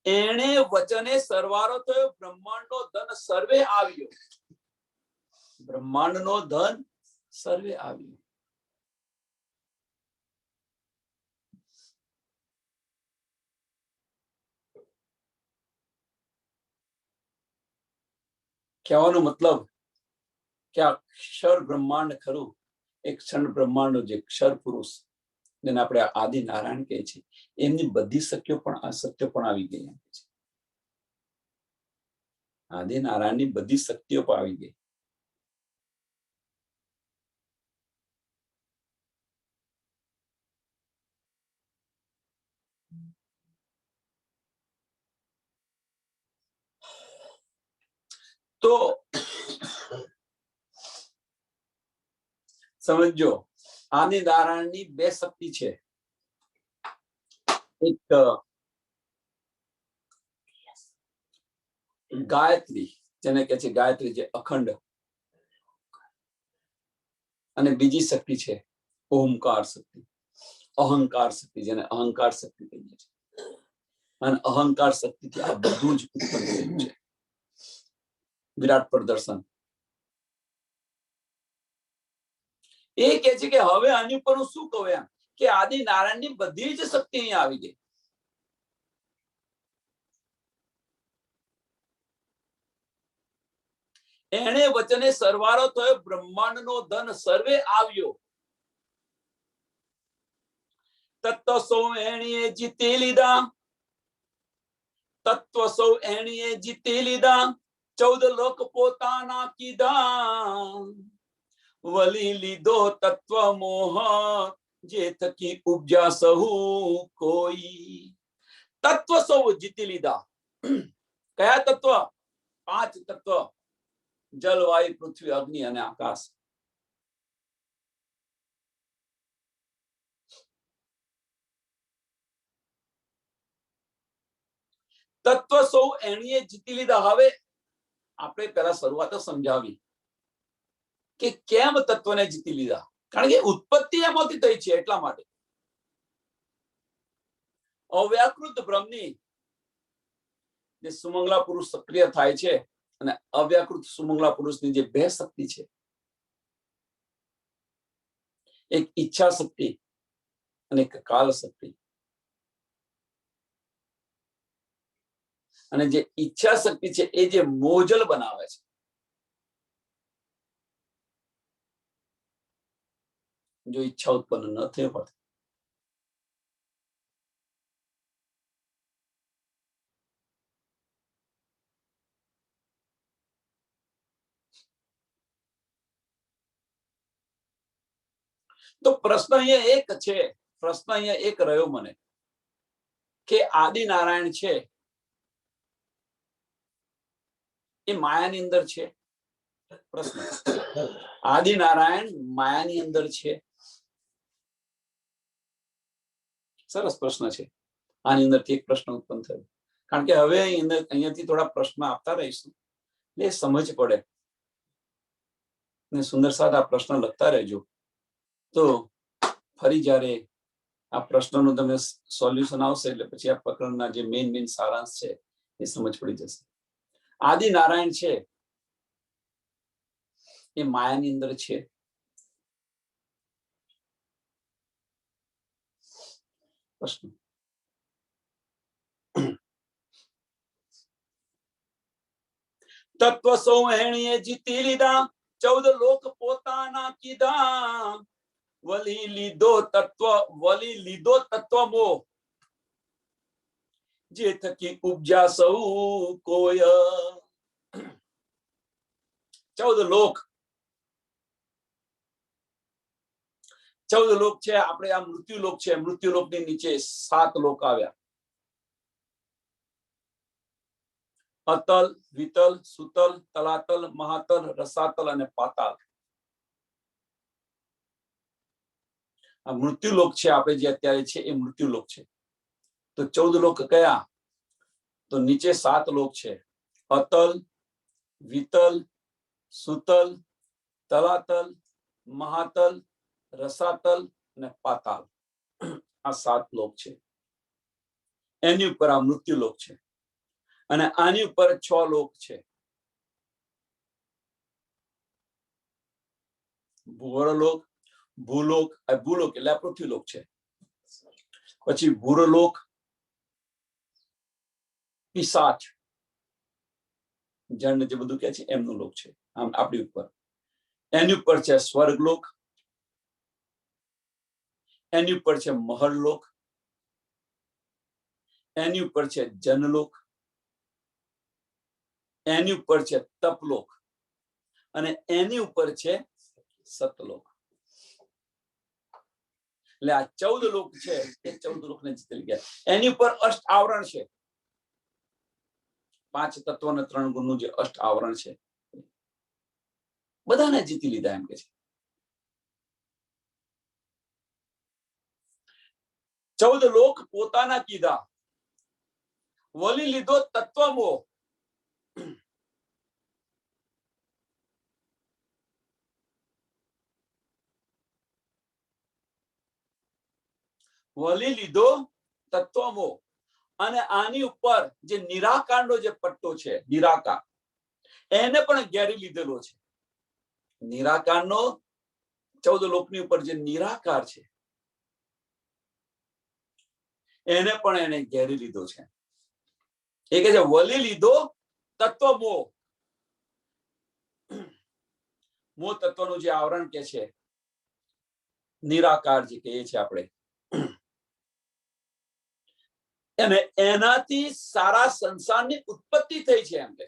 એણે વચને સરવારો થયો, બ્રહ્માંડનો ધન સર્વે આવ્યો. બ્રહ્માંડનો ધન સર્વે આવ્યો. કહેવાનો મતલબ કે આ ક્ષર બ્રહ્માંડ ખરું, એક ક્ષણ બ્રહ્માંડનો જે ક્ષર પુરુષ જેને આપણે આદિ નારાયણ કહે છે, એમની બધી શક્તિઓ પણ આવી ગઈ એમ છે. આદિ નારાયણની બધી શક્તિઓ પણ આવી ગઈ. તો સમજો, આદિ નારાયણની બે શક્તિ છે. એક ગાયત્રી, જેને કહે છે ગાયત્રી, જે અખંડ, અને બીજી શક્તિ છે ઓમકાર શક્તિ, અહંકાર શક્તિ, જેને અહંકાર શક્તિ કહીએ છીએ. અને અહંકાર શક્તિથી આ બધું જ ઉત્પન્ન થયું છે. વિરાટ પ્રદર્શન એ કે છે કે હવે આની ઉપર હું શું કહું એમ કે આદિ નારાયણની બધી જ શક્તિ અહીંયા આવી ગઈ. એણે વચને સરવારો થયો, બ્રહ્માંડનો ધન સર્વે આવ્યો. તત્વ સૌ એણીએ જીતી લીધા, તત્વ સૌ એણીએ જીતી લીધા. 14 લોક પોતાના કીધા, વલી લીધો તત્વ મોહ, જે થકી ઉપજા સહુ કોઈ. તત્વ સૌ જીતી લીધા. કયા તત્વ? 5 તત્વ: જલ, વાયુ, પૃથ્વી, અગ્નિ અને આકાશ. તત્વ સૌ એણીએ જીતી લીધા. હવે આપણે પહેલા શરૂઆત સમજાવી કે કેમ તત્વને જીતી લીધા. કારણ કે ઉત્પત્તિ એમાંથી થઈ છે, એટલા માટે. અવ્યાકૃત બ્રહ્મની જે સુમંગલા પુરુષ સક્રિય થાય છે, અને અવ્યાકૃત સુમંગલા પુરુષની જે બે શક્તિ છે, એક ઈચ્છા શક્તિ અને એક કાલ શક્તિ. અને જે ઈચ્છા શક્તિ છે એ જે મોજલ બનાવે છે, જો ઈચ્છા ઉત્પન્ન ન થઈ હોત તો પ્રશ્ન અહીંયા એક છે. પ્રશ્ન અહીંયા એક રહ્યો મને કે આદિ નારાયણ છે એ માયાની અંદર છે? પ્રશ્ન. આદિ નારાયણ માયાની અંદર છે? સરસ પ્રશ્ન છે. આની અંદરથી એક પ્રશ્ન ઉત્પન્ન થયો, કારણ કે હવે અહીંયાથી થોડા પ્રશ્ન આપતા રહીશું એટલે સમજ પડે. ને સુંદર સાથ આ પ્રશ્ન લખતા રહેજો, તો ફરી જ્યારે આ પ્રશ્નનું તમે સોલ્યુશન આવશે એટલે પછી આ પ્રકરણના જે મેઇન સારાંશ છે એ સમજ પડી જશે. આદિ નારાયણ છે એ માયાની અંદર છે? પ્રશ્ન. તત્વ સૌહેણીએ જીતી લીધા, 14 લોક પોતાના કીધા. વલી લીધો તત્વ મોહ, જે થકી ઉપજા સૌ કોઈ. 14 લોક છે. આપણે આ મૃત્યુલોક છે. મૃત્યુલોકની નીચે 7 લોક આવ્યા: અતલ, વિતલ, સુતલ, તલાતલ, મહાતલ, રસાતલ અને પાતાલ. આ મૃત્યુલોક છે. આપણે જે અત્યારે છે એ મૃત્યુલોક છે. તો 14 લોક કયા? તો નીચે 7 લોક છે: અતલ, વિતલ, સુતલ, તલાતલ, મહાતલ, રસાતલ અને પાતાલ. આ 7 લોક છે. એની ઉપર આ મૃત્યુલોક છે. અને આની ઉપર 6 લોક છે: ભૂવરલોક, ભૂલોક. ભૂલોક એટલે પૃથ્વીલોક છે. પછી ભૂરલોક, પિશાચ, જણ જે બધું કે છે એમનું લોક છે. આમ આપણી ઉપર. એની ઉપર છે સ્વર્ગલોક, એની ઉપર છે મહરલોક, એની ઉપર છે જનલોક, એની ઉપર છે તપલોક અને એની ઉપર છે સતલોક. એટલે આ 14 લોક છે એ 14 લોકને જીતી ગયા. એની ઉપર અષ્ટ આવરણ છે. 5 તત્વ અને 3 ગુણનું જે અષ્ટ આવરણ છે બધાને જીતી લીધા એમ કે છે. 14 લોક પોતાના કીધા, વલી લીધો તત્વમોહ. વલી લીધો તત્વમોહ. અને આની ઉપર જે નિરાકારનો જે પટ્ટો છે, નિરાકાર, એને પણ ઘેરી લીધેલો છે. નિરાકારનો 14 લોકની ઉપર જે નિરાકાર છે એને પણ એને ઘેરી લીધો છે. એ કે છે વલી લીધો તત્વમોહ. મોહ તત્વનું જે આવરણ કે છે, નિરાકાર જે કહીએ છીએ આપણે, અને એનાથી સારા સંસારની ઉત્પત્તિ થઈ છે એમ કે,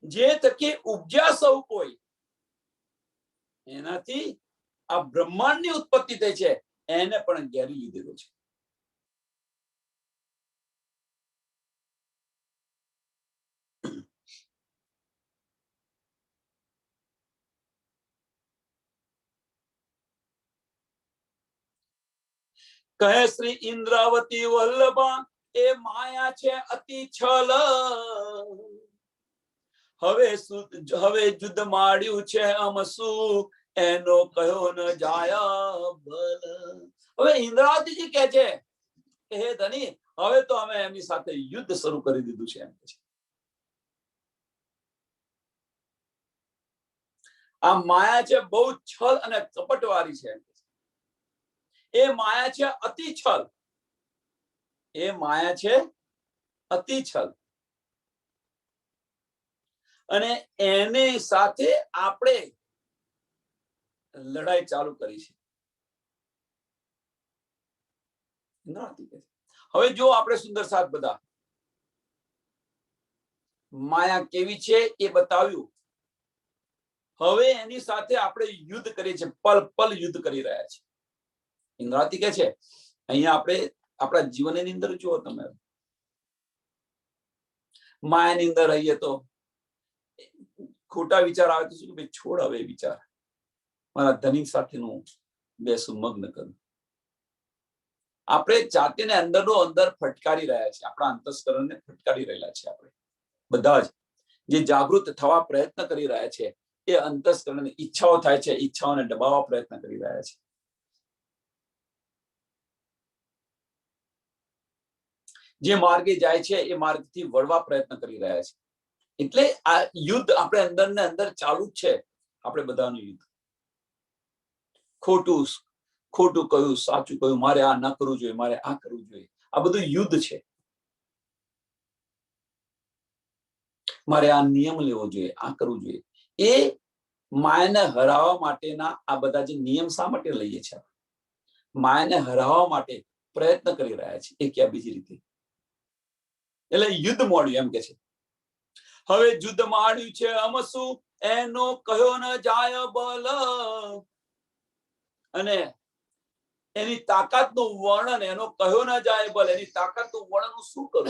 જે થકી ઉપજ્યા સૌ કોઈ. એનાથી આ બ્રહ્માંડની ઉત્પત્તિ થઈ છે, એને પણ ઘેરી લીધેલો છે. કહે શ્રી ઇન્દ્રાવતી વલ્લભા, એ માયા છે અતિ છલ. હવે જુદ માડ્યું છે અમસુ, એનો કયો ન જાય બલ. હવે ઇન્દ્રાવતીજી કહે છે કે હે ધની, હવે તો અમે એમની સાથે યુદ્ધ શરૂ કરી દીધું છે એમ છે. આ માયા છે બહુ છલ અને કપટ વાળી છે. એ માયા છે અતિ છલ. એ માયા છે અતિ છલ. અને એની સાથે આપણે લડાઈ ચાલુ કરી છે. હવે જો આપણે સુંદર સાથ બધા માયા કેવી છે એ બતાવ્યું. હવે એની સાથે આપણે યુદ્ધ કરીએ છીએ, પલ પલ યુદ્ધ કરી રહ્યા છીએ. ઇન્દ્રાવતી કે છે અહીંયા આપણે આપણા જીવનની અંદર જુઓ તમે, માયાની અંદર રહીએ તો ખોટા વિચાર આવે તો શું કે છોડ હવે વિચાર, મારા ધનિક સાથેનું બેસું મગ્ન કરું. આપણે જાતિને અંદરનો અંદર ફટકારી રહ્યા છીએ, આપણા અંતસ્કરણને ફટકારી રહેલા છે. આપણે બધા જ જે જાગૃત થવા પ્રયત્ન કરી રહ્યા છે એ અંતસ્કરણની ઈચ્છાઓ થાય છે, ઈચ્છાઓને દબાવવા પ્રયત્ન કરી રહ્યા છે. જે માર્ગે જાય છે એ માર્ગથી વળવા પ્રયત્ન કરી રહ્યા છે. એટલે આ યુદ્ધ આપણે અંદર ને અંદર ચાલુ જ છે. આપણે બધાનું યુદ્ધ, ખોટું ખોટું કયું, સાચું કયું, મારે આ ન કરવું જોઈએ, મારે આ કરવું જોઈએ, આ બધું યુદ્ધ છે. મારે આ નિયમ લેવો જોઈએ, આ કરવું જોઈએ. એ માયાને હરાવવા માટેના આ બધા જે નિયમ શા માટે લઈએ છીએ? માયાને હરાવવા માટે પ્રયત્ન કરી રહ્યા છે, એ ક્યાં બીજી રીતે. એટલે યુદ્ધ મોડ્યું એમ કે છે. હવે યુદ્ધ માંડ્યું છે અમસુ, એનો કહ્યો ન જાય બલ. અને એની તાકાતનું વર્ણન, એનો કહ્યો ન જાય બલ, એની તાકાતનું વર્ણન શું કરું?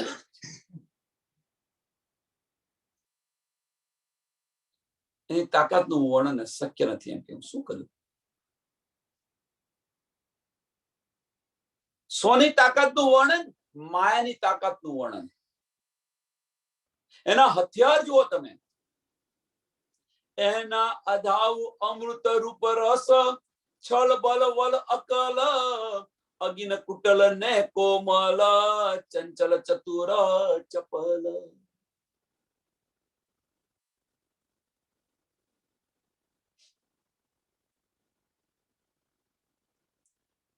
એની તાકાતનું વર્ણન શક્ય નથી એમ કે હું શું કરું? સોની તાકાતનું વર્ણન, માયાની તાકાતનું વર્ણન. એના હથિયાર જુઓ તમે, એના અધાવ અમૃત રૂપ રસ, છલ બલ વલ અકલ, અગિન કુટલ ને કોમલ, ચંચલ ચતુર ચપલ.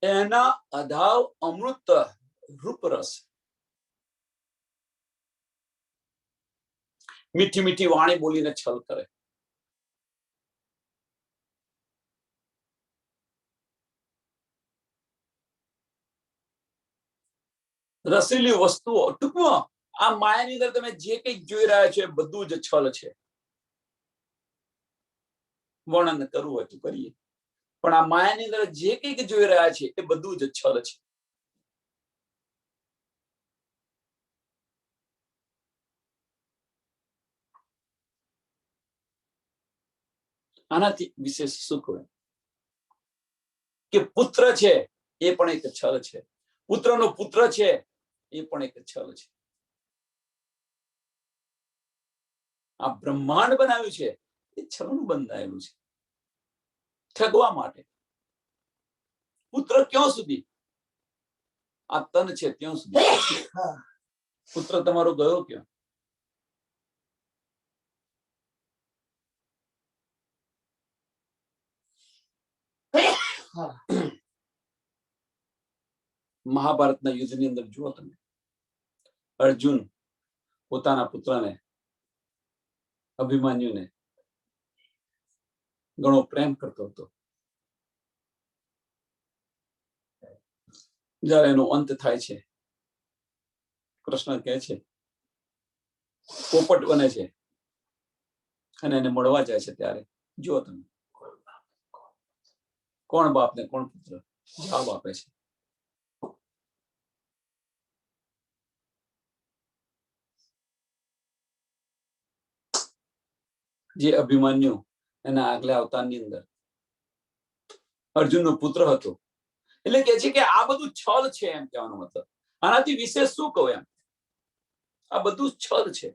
એના અધાવ અમૃત રૂપ રસ, મીઠી મીઠી વાણી બોલીને છલ કરે. રસીલી વસ્તુઓ, ટૂંકમાં આ માયાની અંદર તમે જે કંઈક જોઈ રહ્યા છો એ બધું જ છલ છે. વર્ણન કરવું હોય તો કરીએ, પણ આ માયાની અંદર જે કંઈક જોઈ રહ્યા છે એ બધું જ છલ છે. આનાથી વિશેષ સુખ હોય કે પુત્ર છે એ પણ એક છલ છે, પુત્રનો પુત્ર છે એ પણ એક છલ છે. આ બ્રહ્માંડ બનાવ્યું છે એ છલનું બંધાયેલું છે, ઠગવા માટે. પુત્ર ક્યાં સુધી? આ તન છે ત્યાં સુધી. પુત્ર તમારો ગયો ક્યાં? મહાભારતના યુદ્ધની અંદર જુઓ તમે, અર્જુન પોતાના પુત્રને અભિમન્યુને ઘણો પ્રેમ કરતો હતો. જ્યારે એનો અંત થાય છે, કૃષ્ણ કહે છે, પોપટ બને છે અને એને મળવા જાય છે, ત્યારે જુઓ તમે કોણ બાપ ને કોણ પુત્ર જવાબ આપે છે. જે અભિમન્યુ એના આગલા અવતારની અંદર અર્જુનનો પુત્ર હતો, એટલે કે છે કે આ બધું છલ છે એમ કહેવાનો મતલબ. આનાથી વિશેષ શું કહું એમ, આ બધું છલ છે.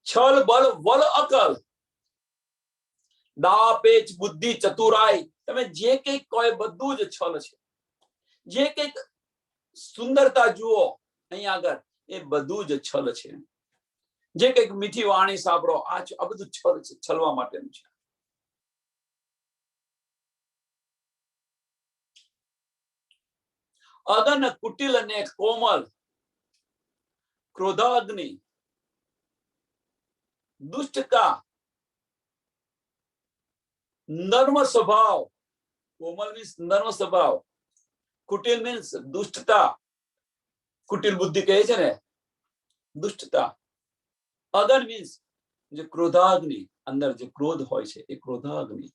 છલ બલ વલ અકલ, દાપેચ બુદ્ધિ ચતુરાઈ, તમે જે કંઈક કહો એ બધું જ છલ છે. જે કંઈક સુંદરતા જુઓ અહીંયા આગળ એ બધું જ છલ છે. જે કંઈક મીઠી વાણી સાંભળો આ બધું છલ છે, છલવા માટેનું છે. અગન કુટિલ અને કોમલ, ક્રોધાગ્નિ, દુષ્ટતા, નર્મ સ્વભાવ. કોમલ મીન્સ નર્મ સ્વભાવ, કુટિલ મીન્સ દુષ્ટતા. કુટિલ બુદ્ધિ કહે છે ને, દુષ્ટતા. અગન મીન્સ જે ક્રોધાગ્નિ, અંદર જે ક્રોધ હોય છે એ ક્રોધાગ્નિ.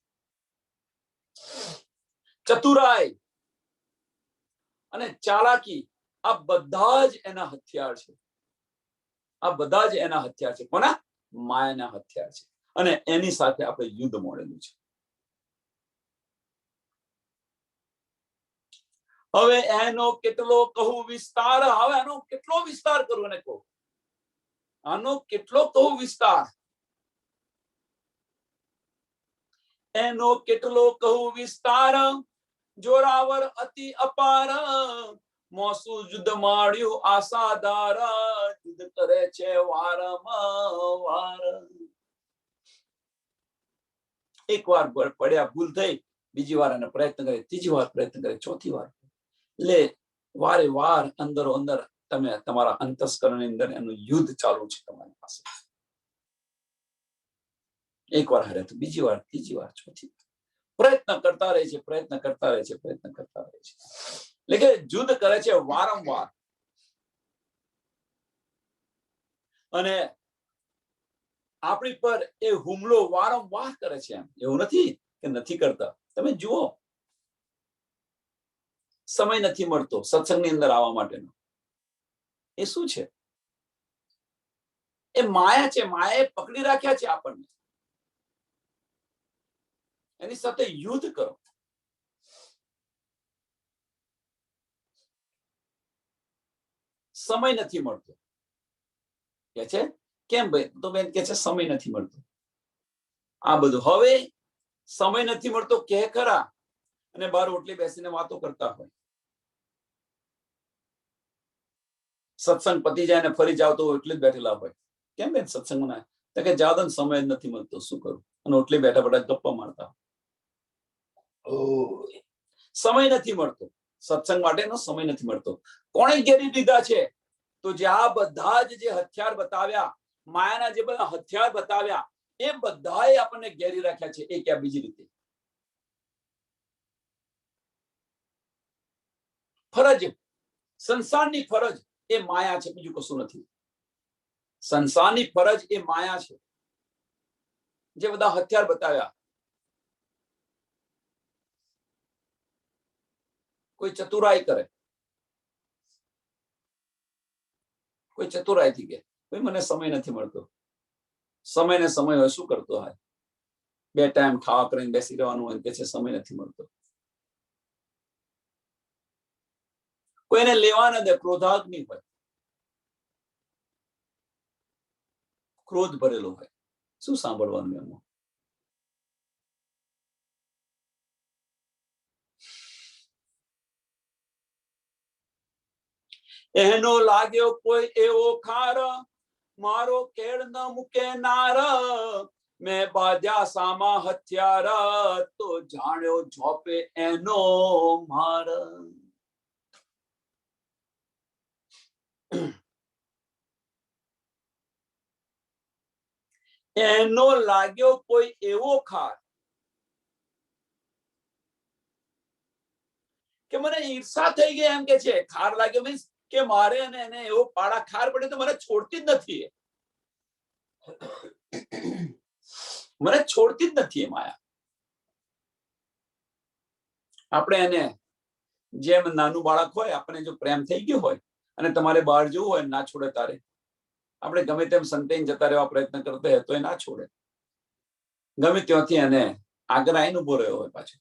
ચતુરાઈ અને ચાલાકી આ બધા જ એના હથિયાર છે. આ બધા જ એના હથિયાર છે. કોના? માયાના હથિયાર છે. અને એની સાથે આપણે યુદ્ધ મોડેલું છે. હવે એનો કેટલો કહું વિસ્તાર, હવે આનો કેટલો વિસ્તાર કરું અને કહું, આનો કેટલો કહું વિસ્તાર, એનો કેટલો કહું વિસ્તાર, જોરાવર અતિ અપાર, મોસુ યુદ્ધ માળ્યું આશાદાર, યુદ્ધ કરે છે વારંવાર. એક વાર પડ્યા, ભૂલ થઈ, બીજી વાર એને પ્રયત્ન કરે, ત્રીજી વાર પ્રયત્ન કરે, ચોથી વાર. એટલે વારે વાર અંદરો અંદર તમે તમારા અંતસ્કરણની અંદર એનું યુદ્ધ ચાલુ છે તમારી પાસે. એક વાર હારે તો બીજી વાર, ત્રીજી વાર, ચોથી વાર પ્રયત્ન કરતા રહે છે, પ્રયત્ન કરતા રહે છે, પ્રયત્ન કરતા રહે છે. એટલે કે યુદ્ધ કરે છે વારંવાર. અને આપણી પર એ હુમલો વારંવાર કરે છે. એમ એવું નથી કે નથી કરતા. તમે જુઓ, સમય નથી મળતો સત્સંગની અંદર આવવા માટેનો. એ શું છે? એ માયા છે. માયાએ પકડી રાખ્યા છે આપણને. એની સાથે યુદ્ધ કરો. સમય નથી મળતો કે છે. કેમ ભાઈ? તો બેન કે છે સમય નથી મળતો. આ બધું હવે સમય નથી મળતો કે ખરા, અને બાર ઓટલી બેસીને વાતો કરતા હોય. સત્સંગ પતી જાય ને ફરી જાવ તો એટલે જ બેઠેલા હોય. કેમ બેન સત્સંગમાં? તો કે જાદન સમય નથી મળતો, શું કરું? અને ઓટલી બેઠા બેઠા ગપ્પા મારતા. સમય નથી મળતો, સત્સંગ માટેનો સમય નથી મળતો. કોણે ઘેરી લીધા છે? તો જે આ બધા જ જે હથિયાર બતાવ્યા, માયાના જે બધા હથિયાર બતાવ્યા, એ બધાએ આપણને ઘેરી રાખ્યા છે. એ ક્યાં બીજી રીતે? ફરજ, સંસારની ફરજ એ માયા છે, બીજું કશું નથી. સંસારની ફરજ એ માયા છે. જે બધા હથિયાર બતાવ્યા, કોઈ ચતુરાઈ કરે, કોઈ ચતુરાઈથી કે ભાઈ મને સમય નથી મળતો. સમય ને સમય હોય, શું કરતો હોય? 2 ટાઈમ ખાવા કરીને બેસી રહેવાનું હોય, કે છે સમય નથી મળતો. કોઈને લેવા ન દે, ક્રોધાગ્નિ હોય, ક્રોધ ભરેલો હોય, શું સાંભળવાનું એમાં? એનો લાગ્યો કોઈ એવો ખાર, મારો કેળ ન મૂકે નાર, મેં બાધ્યા સામા હથિયાર, તો જાણ્યો ઝોપે એનો માર. એનો લાગ્યો કોઈ એવો ખાર કે મને ઈર્ષા થઈ ગઈ. એમ કે છે ખાર લાગ્યો મીન્સ કે મારે અને એને એવો પાડા ખાર પડે તો મને છોડતી જ નથી. મને છોડતી જ નથી એ માયા. આપણે એને જેમ નાનું બાળક હોય, આપણે જો પ્રેમ થઈ ગયો હોય અને તમારે બહાર જવું હોય, ના છોડે તારે, આપણે ગમે તેમ સંતાઈને જતા રહેવા પ્રયત્ન કરતા હોય તો એ ના છોડે. ગમે ત્યાંથી એને આગળ આવીને ઉભો રહ્યો હોય પાછો.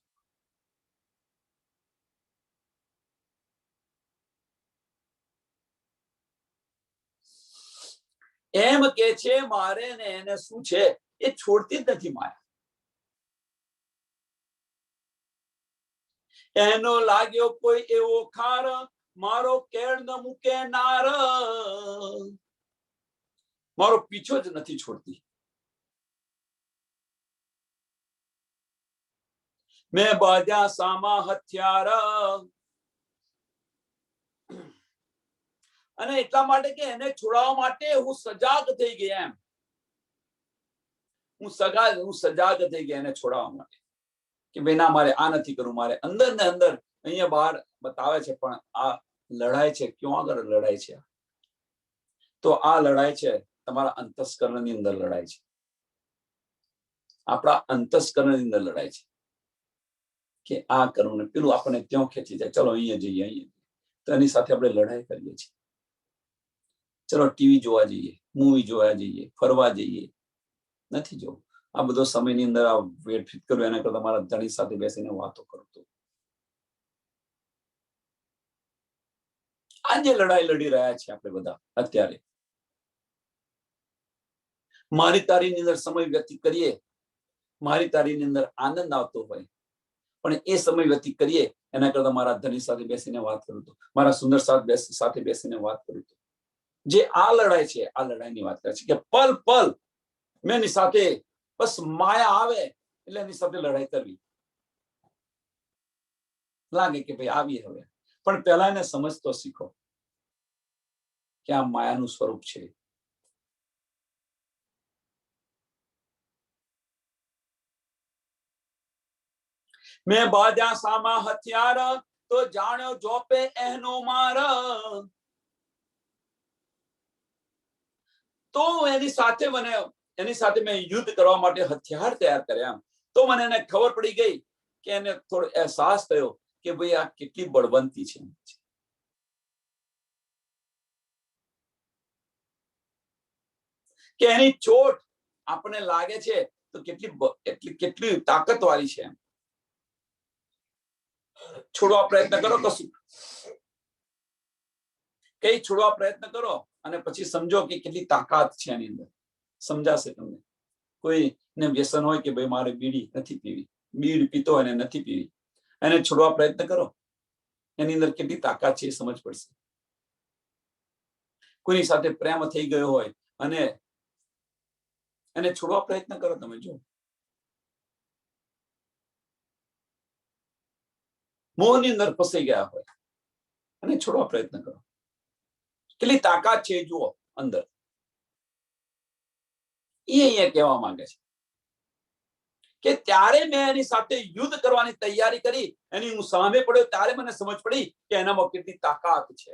એમ કે છે મારે ને એને શું છે, એ છોડતી જ નથી માયા. એનો લાગ્યો કોઈ એવો ખાર, મારો કેળ ન મૂકે નાર, મારો પીછો જ નથી છોડતી. મેં બાધ્યા સામા હથિયાર, અને એટલા માટે કે એને છોડાવવા માટે હું સજાગ થઈ ગઈ. એમ હું સજાગ થઈ ગઈ એને છોડાવવા માટે કે ભાઈ ના, મારે આ નથી કરવું. મારે અંદર ને અંદર, અહીંયા બહાર બતાવે છે પણ આ લડાઈ છે. ક્યાં આગળ લડાઈ છે? તો આ લડાઈ છે તમારા અંતસ્કરણની અંદર લડાઈ છે. આપણા અંતસ્કરણની અંદર લડાઈ છે કે આ કરવું ને પેલું આપણને ત્યાં ખેંચી જાય, ચલો અહીંયા જઈએ, તો એની સાથે આપણે લડાઈ કરીએ છીએ. ચલો ટીવી જોવા જઈએ, મૂવી જોવા જઈએ, ફરવા જઈએ, નથી જવું. આ બધો સમયની અંદર આ વેડફિટ કરવું એના કરતા તમારા ધણી સાથે બેસીને વાતો કરો. તો આજે લડાઈ લડી રહ્યા છીએ આપણે બધા અત્યારે. મારી તારીની અંદર સમય વ્યતીત કરીએ, મારી તારીની અંદર આનંદ આવતો હોય, પણ એ સમય વ્યતીત કરીએ એના કરતા મારા ધણી સાથે બેસીને વાત કરું તો, મારા સુંદર સાથે બેસીને વાત કરું તો. જે આ લડાઈ છે, આ લડાઈની વાત કરે છે કે પલ પલ મેં એની સાથે બસ માયા આવે એટલે એની સાથે લડાઈ કરવી. લાગે કે ભાઈ આવીએ હવે, પણ પહેલા એને સમજતો શીખો કે આ માયાનું સ્વરૂપ છે. મેં બાજા સામા હથિયાર તો જાણ્યો જોપે એનો માર. તો એની સાથે મેં યુદ્ધ કરવા માટે હથિયાર તૈયાર કર્યા. તો મને એને ખબર પડી ગઈ કે એને થોડો અહેસાસ થયો કે ભાઈ આ કેટલી બળવંતી છે. કે એની ચોટ આપણને લાગે છે તો કેટલી તાકાતવાળી છે. છોડવા પ્રયત્ન કરો, કશું કઈ છોડવા પ્રયત્ન કરો અને પછી સમજો કે કેટલી તાકાત છે એની અંદર. સમજાશે તમને. કોઈને વ્યસન હોય કે ભાઈ મારે બીડી નથી પીવી, બીડી પીતો હોય ને નથી પીવી, એને છોડવા પ્રયત્ન કરો, એની અંદર કેટલી તાકાત છે એ સમજ પડશે. કોઈની સાથે પ્રેમ થઈ ગયો હોય અને એને છોડવા પ્રયત્ન કરો, તમે જો મોહની અંદર ફસાઈ ગયા હોય અને છોડવા પ્રયત્ન કરો, કેટલી તાકાત છે જુઓ અંદર. એ અહીંયા કહેવા માંગે છે કે ત્યારે મેં એની સાથે યુદ્ધ કરવાની તૈયારી કરી, એની હું સામે પડ્યો ત્યારે મને સમજ પડી કે એનામાં કેટલી તાકાત છે.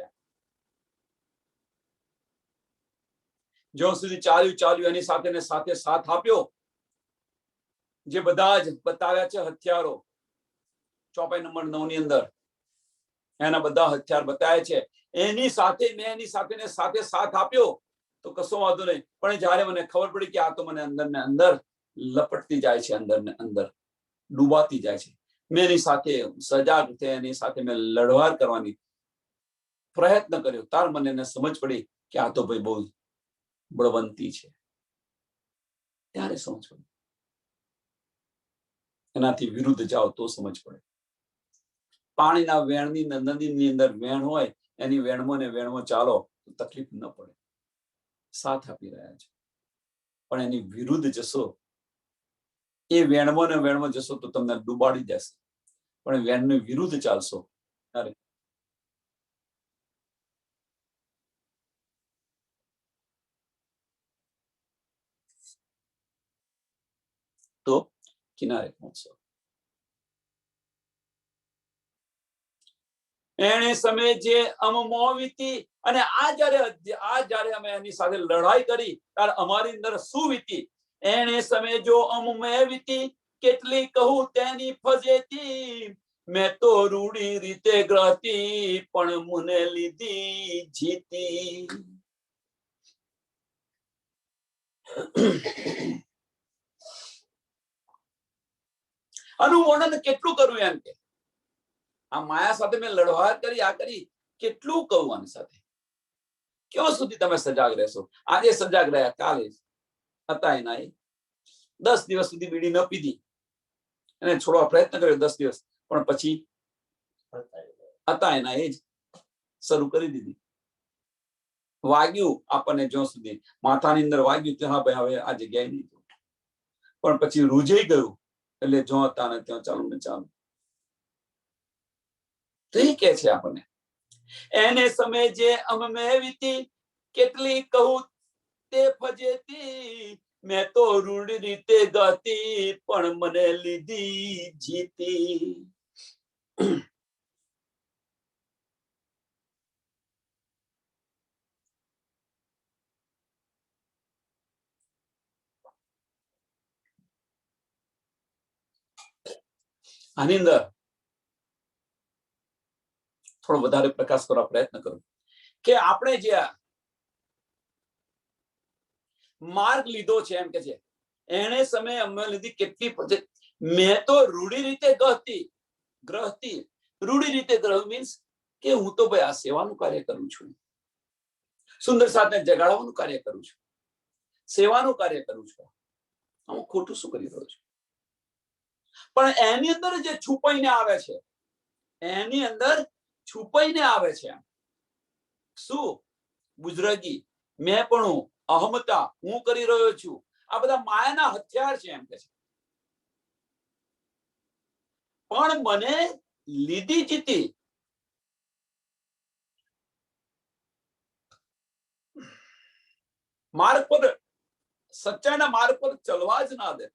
જ્યાં સુધી ચાલ્યું એની સાથે સાથ આપ્યો. જે બધા જ બતાવ્યા છે હથિયારો ચોપાઈ નંબર 9 ની અંદર, એના બધા હથિયાર બતાવ્યા છે. એની સાથે મેં એની સાથે સાથ આપ્યો તો કશો વાંધો નહીં. પણ જયારે મને ખબર પડી કે આ તો મને અંદર ને અંદર લપટતી જાય છે, અંદર ને અંદર ડૂબાતી જાય છે, મેં એની સાથે સજાગ થઈ, એની સાથે મેં લડવાર કરવાની પ્રયત્ન કર્યો. તાર મને એને સમજ પડી કે આ તો ભાઈ બહુ બળવંતી છે. ત્યારે સમજ પડી. એનાથી વિરુદ્ધ જાઓ તો સમજ પડે. પાણીના વેણની નદીની અંદર વેણ હોય, એની વેણમાં ને વેણમાં ચાલો તો તકલીફ ન પડે. સાથ આપી રહ્યા છે. પણ એની વિરુદ્ધ જશો, એ વેણમાં ને વેણમાં જશો તો તમને ડૂબાડી જશે. પણ વેણની વિરુદ્ધ ચાલશો ત્યારે તો કિનારે પહોંચશો. એને સમય જે વીતી અને આ જયારે અમે એની સાથે લડાઈ કરી ત્યારે અમારી અંદર શું વીતી. એને સમય જો મેં વીતી કેટલી કહું તેની ફજેતી. મેં તો રૂડી રીતે ગ્રહતી પણ મને લીધી જીતી. આનું વર્ણન કેટલું કરવું એમ કે આ માયા સાથે મેં લડવાર કરી, આ કરી, કેટલું કહું આની સાથે. ક્યાં સુધી તમે સજાગ રહેશો? આજે સજાગ રહ્યા, કાલે હતા એના 10 દિવસ સુધી બીડી ન પીધી, એને છોડવા પ્રયત્ન કર્યો 10 દિવસ, પણ પછી હતા એના એ જ શરૂ કરી દીધી. વાગ્યું આપણને જ્યાં સુધી માથાની અંદર વાગ્યું ત્યાં ભાઈ હવે આ જગ્યાએ નહીં, પણ પછી રૂજાઈ ગયું એટલે જો હતા ને ત્યાં ચાલુ ને ચાલુ. તો એ કે છે આપણને એને સમય જે અમે વીતી કેટલી કહું તે ફજેતી. મેં તો રૂઢ રીતે ગાતી પણ મને લીધી જીતી. આની અંદર થોડો વધારે પ્રકાશ કરવા પ્રયત્ન કરું કે આપણે જે માર્ગ લીધો છે, એમ કે છે એને સમયે અમે લીધી કેટલી, મેં તો રૂઢી રીતે ગ્રહથી રૂઢી રીતે ગ્રહ મીન્સ કે હું તો ભાઈ આ સેવાનું કાર્ય કરું છું, સુંદર સાથને જગાડવાનું કાર્ય કરું છું, સેવાનું કાર્ય કરું છું, હું ખોટું શું કરી રહ્યો છું? પણ એની અંદર જે છુપાઈને આવે છે, એની અંદર છુપાઈને આવે છે શું? બુજરગી, મેં પણ, અહમતા, હું કરી રહ્યો છું, આ બધા માયાના હથિયાર છે એમ કે છે. પણ મને લીધી જીતી માર્ગ પર, સચ્ચાઈના માર્ગ પર ચલવા જ ના દે.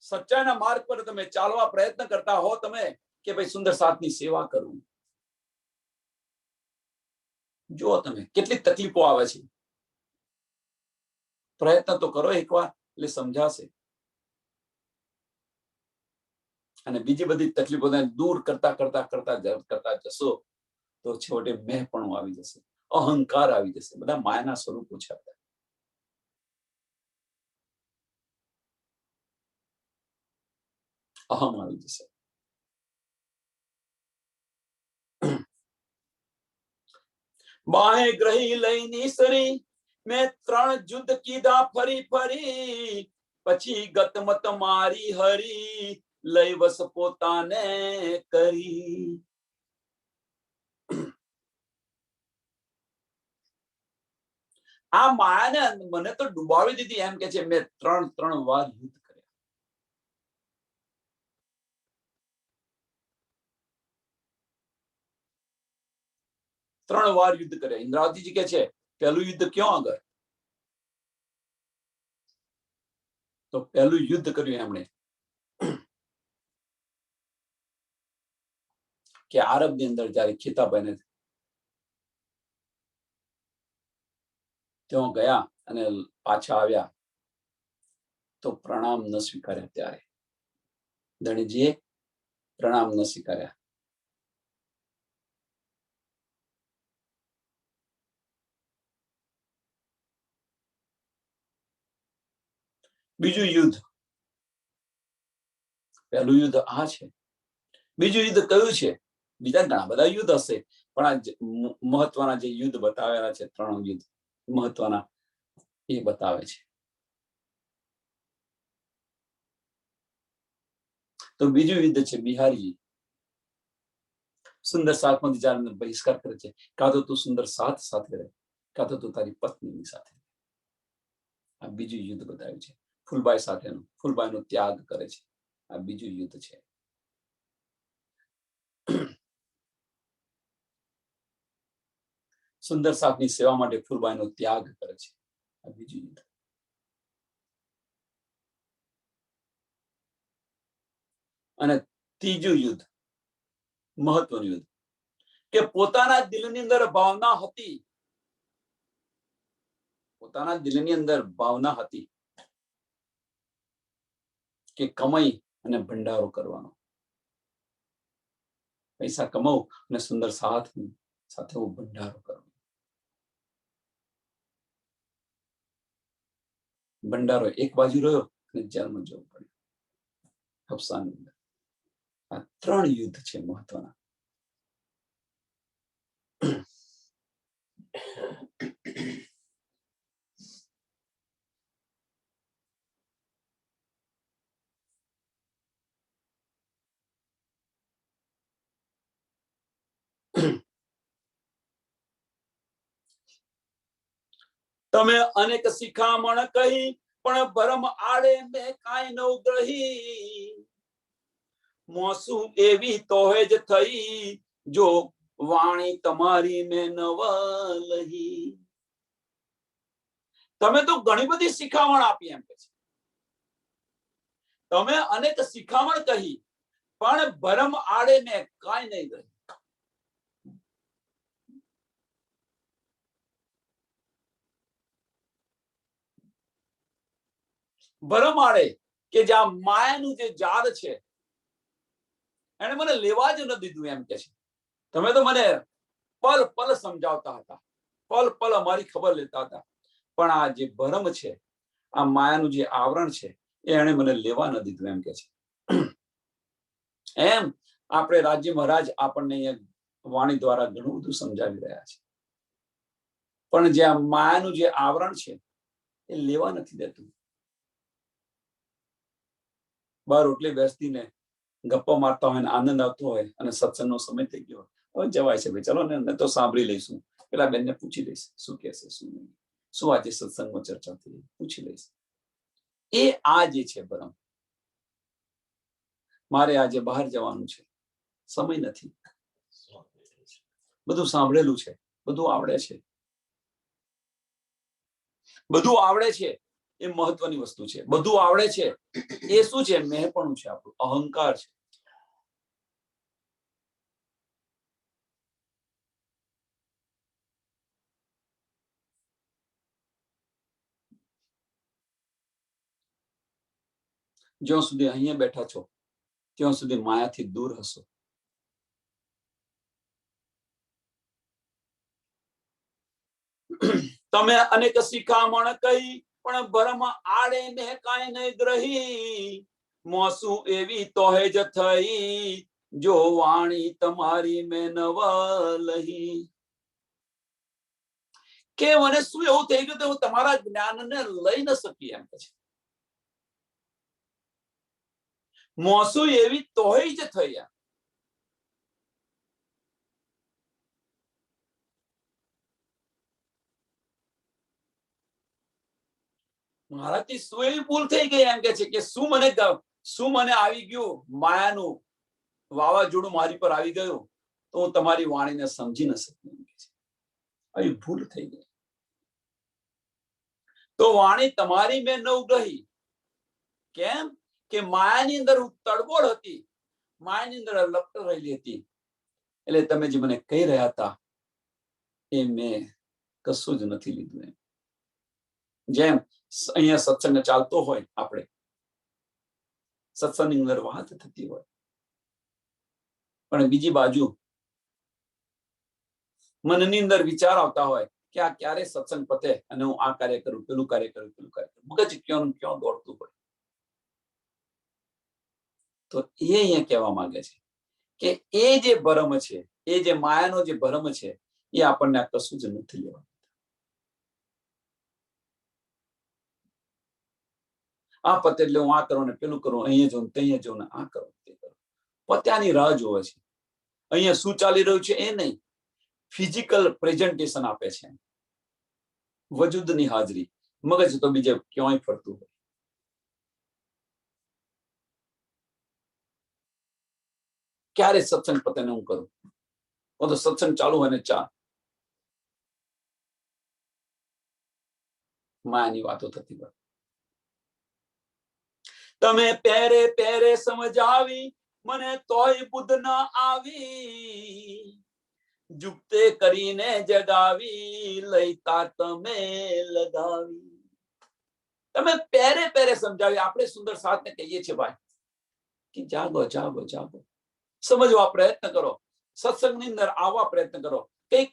સચ્ચાઈના માર્ગ પર તમે ચાલવા પ્રયત્ન કરતા હો તમે કે ભાઈ સુંદર સાથની સેવા કરું, જો તમે કેટલી તકલીફો આવે છે, પ્રયત્ન તો કરો એકવાર એટલે સમજાશે. અને બીજી બધી તકલીફોને દૂર કરતા કરતા કરતા કરતા જશો તો છેવટે મેં પણ આવી જશે, અહંકાર આવી જશે, બધા માયાના સ્વરૂપો છે. અહમ આવી જશે. બાહે ગ્રહી લઈની સરી, મેં 3 યુદ્ધ કીધા ફરી ફરી, પછી ગતમત મારી હરી, લઈ વસ પોતાને કરી. આ માયાને મને તો ડુબાવી દીધી એમ કે છે. મેં 3 વાર યુદ્ધ કર્યા. 3 વાર યુદ્ધ કર્યા. ઇન્દ્રાવતીજી કે છે પહેલું યુદ્ધ ક્યાં આગળ? તો પહેલું યુદ્ધ કર્યું એમણે કે આરબની અંદર જયારે ખીતાબાઈને ત્યાં ગયા અને પાછા આવ્યા તો પ્રણામ ન સ્વીકાર્યા. ત્યારે ધણીજીએ પ્રણામ ન સ્વીકાર્યા. બીજું યુદ્ધ, પહેલું યુદ્ધ આ છે. બીજું યુદ્ધ કયું છે? બીજા ઘણા બધા યુદ્ધ હશે, પણ આ મહત્વના જે યુદ્ધ બતાવેલા છે, 3 યુદ્ધ મહત્વના એ બતાવે છે. તો બીજું યુદ્ધ છે બિહારી. સુંદર સાથમાંથી જયારે બહિષ્કાર કરે છે, કાં તો તું સુંદર સાથ સાથે રહે, કાં તો તું તારી પત્નીની સાથે. આ બીજું યુદ્ધ બતાવ્યું છે. ફૂલબાઈ સાથેનું, ફૂલબાઈનો ત્યાગ કરે છે. આ બીજું યુદ્ધ છે. સુંદર સાથની સેવા માટે ફૂલબાઈનો ત્યાગ કરે છે. આ બીજું યુદ્ધ. અને ત્રીજું યુદ્ધ, મહત્વનું યુદ્ધ, કે પોતાના દિલની અંદર ભાવના હતી, પોતાના દિલની અંદર ભાવના હતી કે કમાઈ અને ભંડારો કરવાનો, પૈસા કમાવું અને સુંદર સાથે હું ભંડારો કરું. ભંડારો એક બાજુ રહ્યો અને જેલમાં જવું પડ્યું, હફસાની અંદર. આ 3 યુદ્ધ છે મહત્વના. તમે અનેક શિખામણ કહી, પણ ભરમ આડે મેં કાંઈ નવ ગ્રહી. મોસું એવી તોહે જ થઈ, જો વાણી તમારી મેં નવ લહી. તમે તો ઘણી બધી શિખામણ આપી એમ કે છે. તમે અનેક શિખામણ કહી, પણ ભરમ આડે મેં કાંઈ નહીં કહી. ભરમ આડે કે જ્યાં માયાનું જે જાળ છે એને મને લેવા જ ન દીધું એમ કે છે. તમે તો મને પલ પલ સમજાવતા હતા, પલ પલ અમારી ખબર લેતા હતા, પણ આ જે ભરમ છે, આ માયાનું જે આવરણ છે, એને મને લેવા ન દીધું એમ કે છે. એમ આપણે રાજ્ય મહારાજ આપણને અહીંયા વાણી દ્વારા ઘણું બધું સમજાવી રહ્યા છે, પણ જે આ માયાનું જે આવરણ છે એ લેવા નથી દેતું. બહાર રોટલી બેસતીને ગપ્પા મારતા હોય ને આનંદ આવતો હોય અને સત્સંગનો સમય થઈ ગયો હવે જવાય છે, ભાઈ ચલો ને તો સાંભળી લઈશું, પેલા બેનને પૂછી લઈશ શું કહેશે શું નહીં, શું આજે સત્સંગમાં ચર્ચા થઈ પૂછી લઈશ. એ આ જે છે ભરમ. મારે આજે બહાર જવાનું છે, સમય નથી, બધું સાંભળેલું છે, બધું આવડે છે, બધું આવડે છે એ મહત્વની વસ્તુ છે. બધું આવડે છે એ શું છે? મેંપણું છે, આપણું અહંકાર છે. જ્યાં સુધી અહીંયા બેઠા છો ત્યાં સુધી માયાથી દૂર હશો. તમે અનેક શિખામણ કહી પણ ભરમ આડે ને કાંઈ નહીં ગ્રહી, મોસું એવી તોહે જ થઈ જો વાણી તમારી મેં નવ લહી. કે મને શું એવું થઈ ગયું કે હું તમારા જ્ઞાનને લઈ ન શકી એમ કે છે. મોસું એવી તોહે જ થઈ એમ. મારાથી શું એવી ભૂલ થઈ ગઈ એમ કે છે કે શું મને આવી ગયું માયાનું વાવાઝોડું મારી પર આવી ગયું તો હું તમારી વાણીને સમજી ન શકી એમ કે છે. આવી ભૂલ થઈ ગઈ. તો વાણી તમારી મેં ન ઉગહી. કેમ કે માયાની અંદર હું તડબોળ હતી, માયાની અંદર લપટ રહેલી હતી. એટલે તમે જે મને કહી રહ્યા હતા એ મેં કશું જ નથી લીધું એમ. જેમ અહીંયા સત્સંગ ચાલતો હોય, આપણે સત્સંગની અંદર વાત થતી હોય, પણ બીજી બાજુ મનની અંદર વિચાર આવતા હોય કે આ ક્યારે સત્સંગ પતે અને હું આ કાર્ય કરું, પેલું કાર્ય કરું, પેલું કાર્ય કરું, મગજ ક્યાં ક્યાં દોડતું હોય. તો એ અહીંયા કહેવા માંગે છે કે એ જે ભરમ છે, એ જે માયાનો જે ભરમ છે એ આપણને આ કશું જ નથી લેવા. આ પતે એટલે હું આ કરું ને પેલું કરું, અહીંયા જવું ત્યાં જવું ને આ કરું તે કરું. પત્યાની રાહ જોવે છે. અહીંયા શું ચાલી રહ્યું છે એ નહીં, ફિઝિકલ પ્રેઝન્ટેશન આપે છે, વજૂદની હાજરી. મગજ તો બીજે ક્યાંય ફરતું હોય. ક્યારે સત્સંગ પતે ને હું કરું, તો સત્સંગ ચાલુ હોય ને ચા માયાની વાતો થતી હોય. તમે પહેરે પહેરે સમજાવી મને તોય બુદ્ધ ના આવી, જુગતે કરીને જગાવી લઈતા તમે લગાવી. તમે પહેરે પહેરે સમજાવી. આપણે સુંદર સાથને કહીએ છીએ ભાઈ કે જાગો જાગો જાગો, સમજવા પ્રયત્ન કરો, સત્સંગની અંદર આવવા પ્રયત્ન કરો. કઈક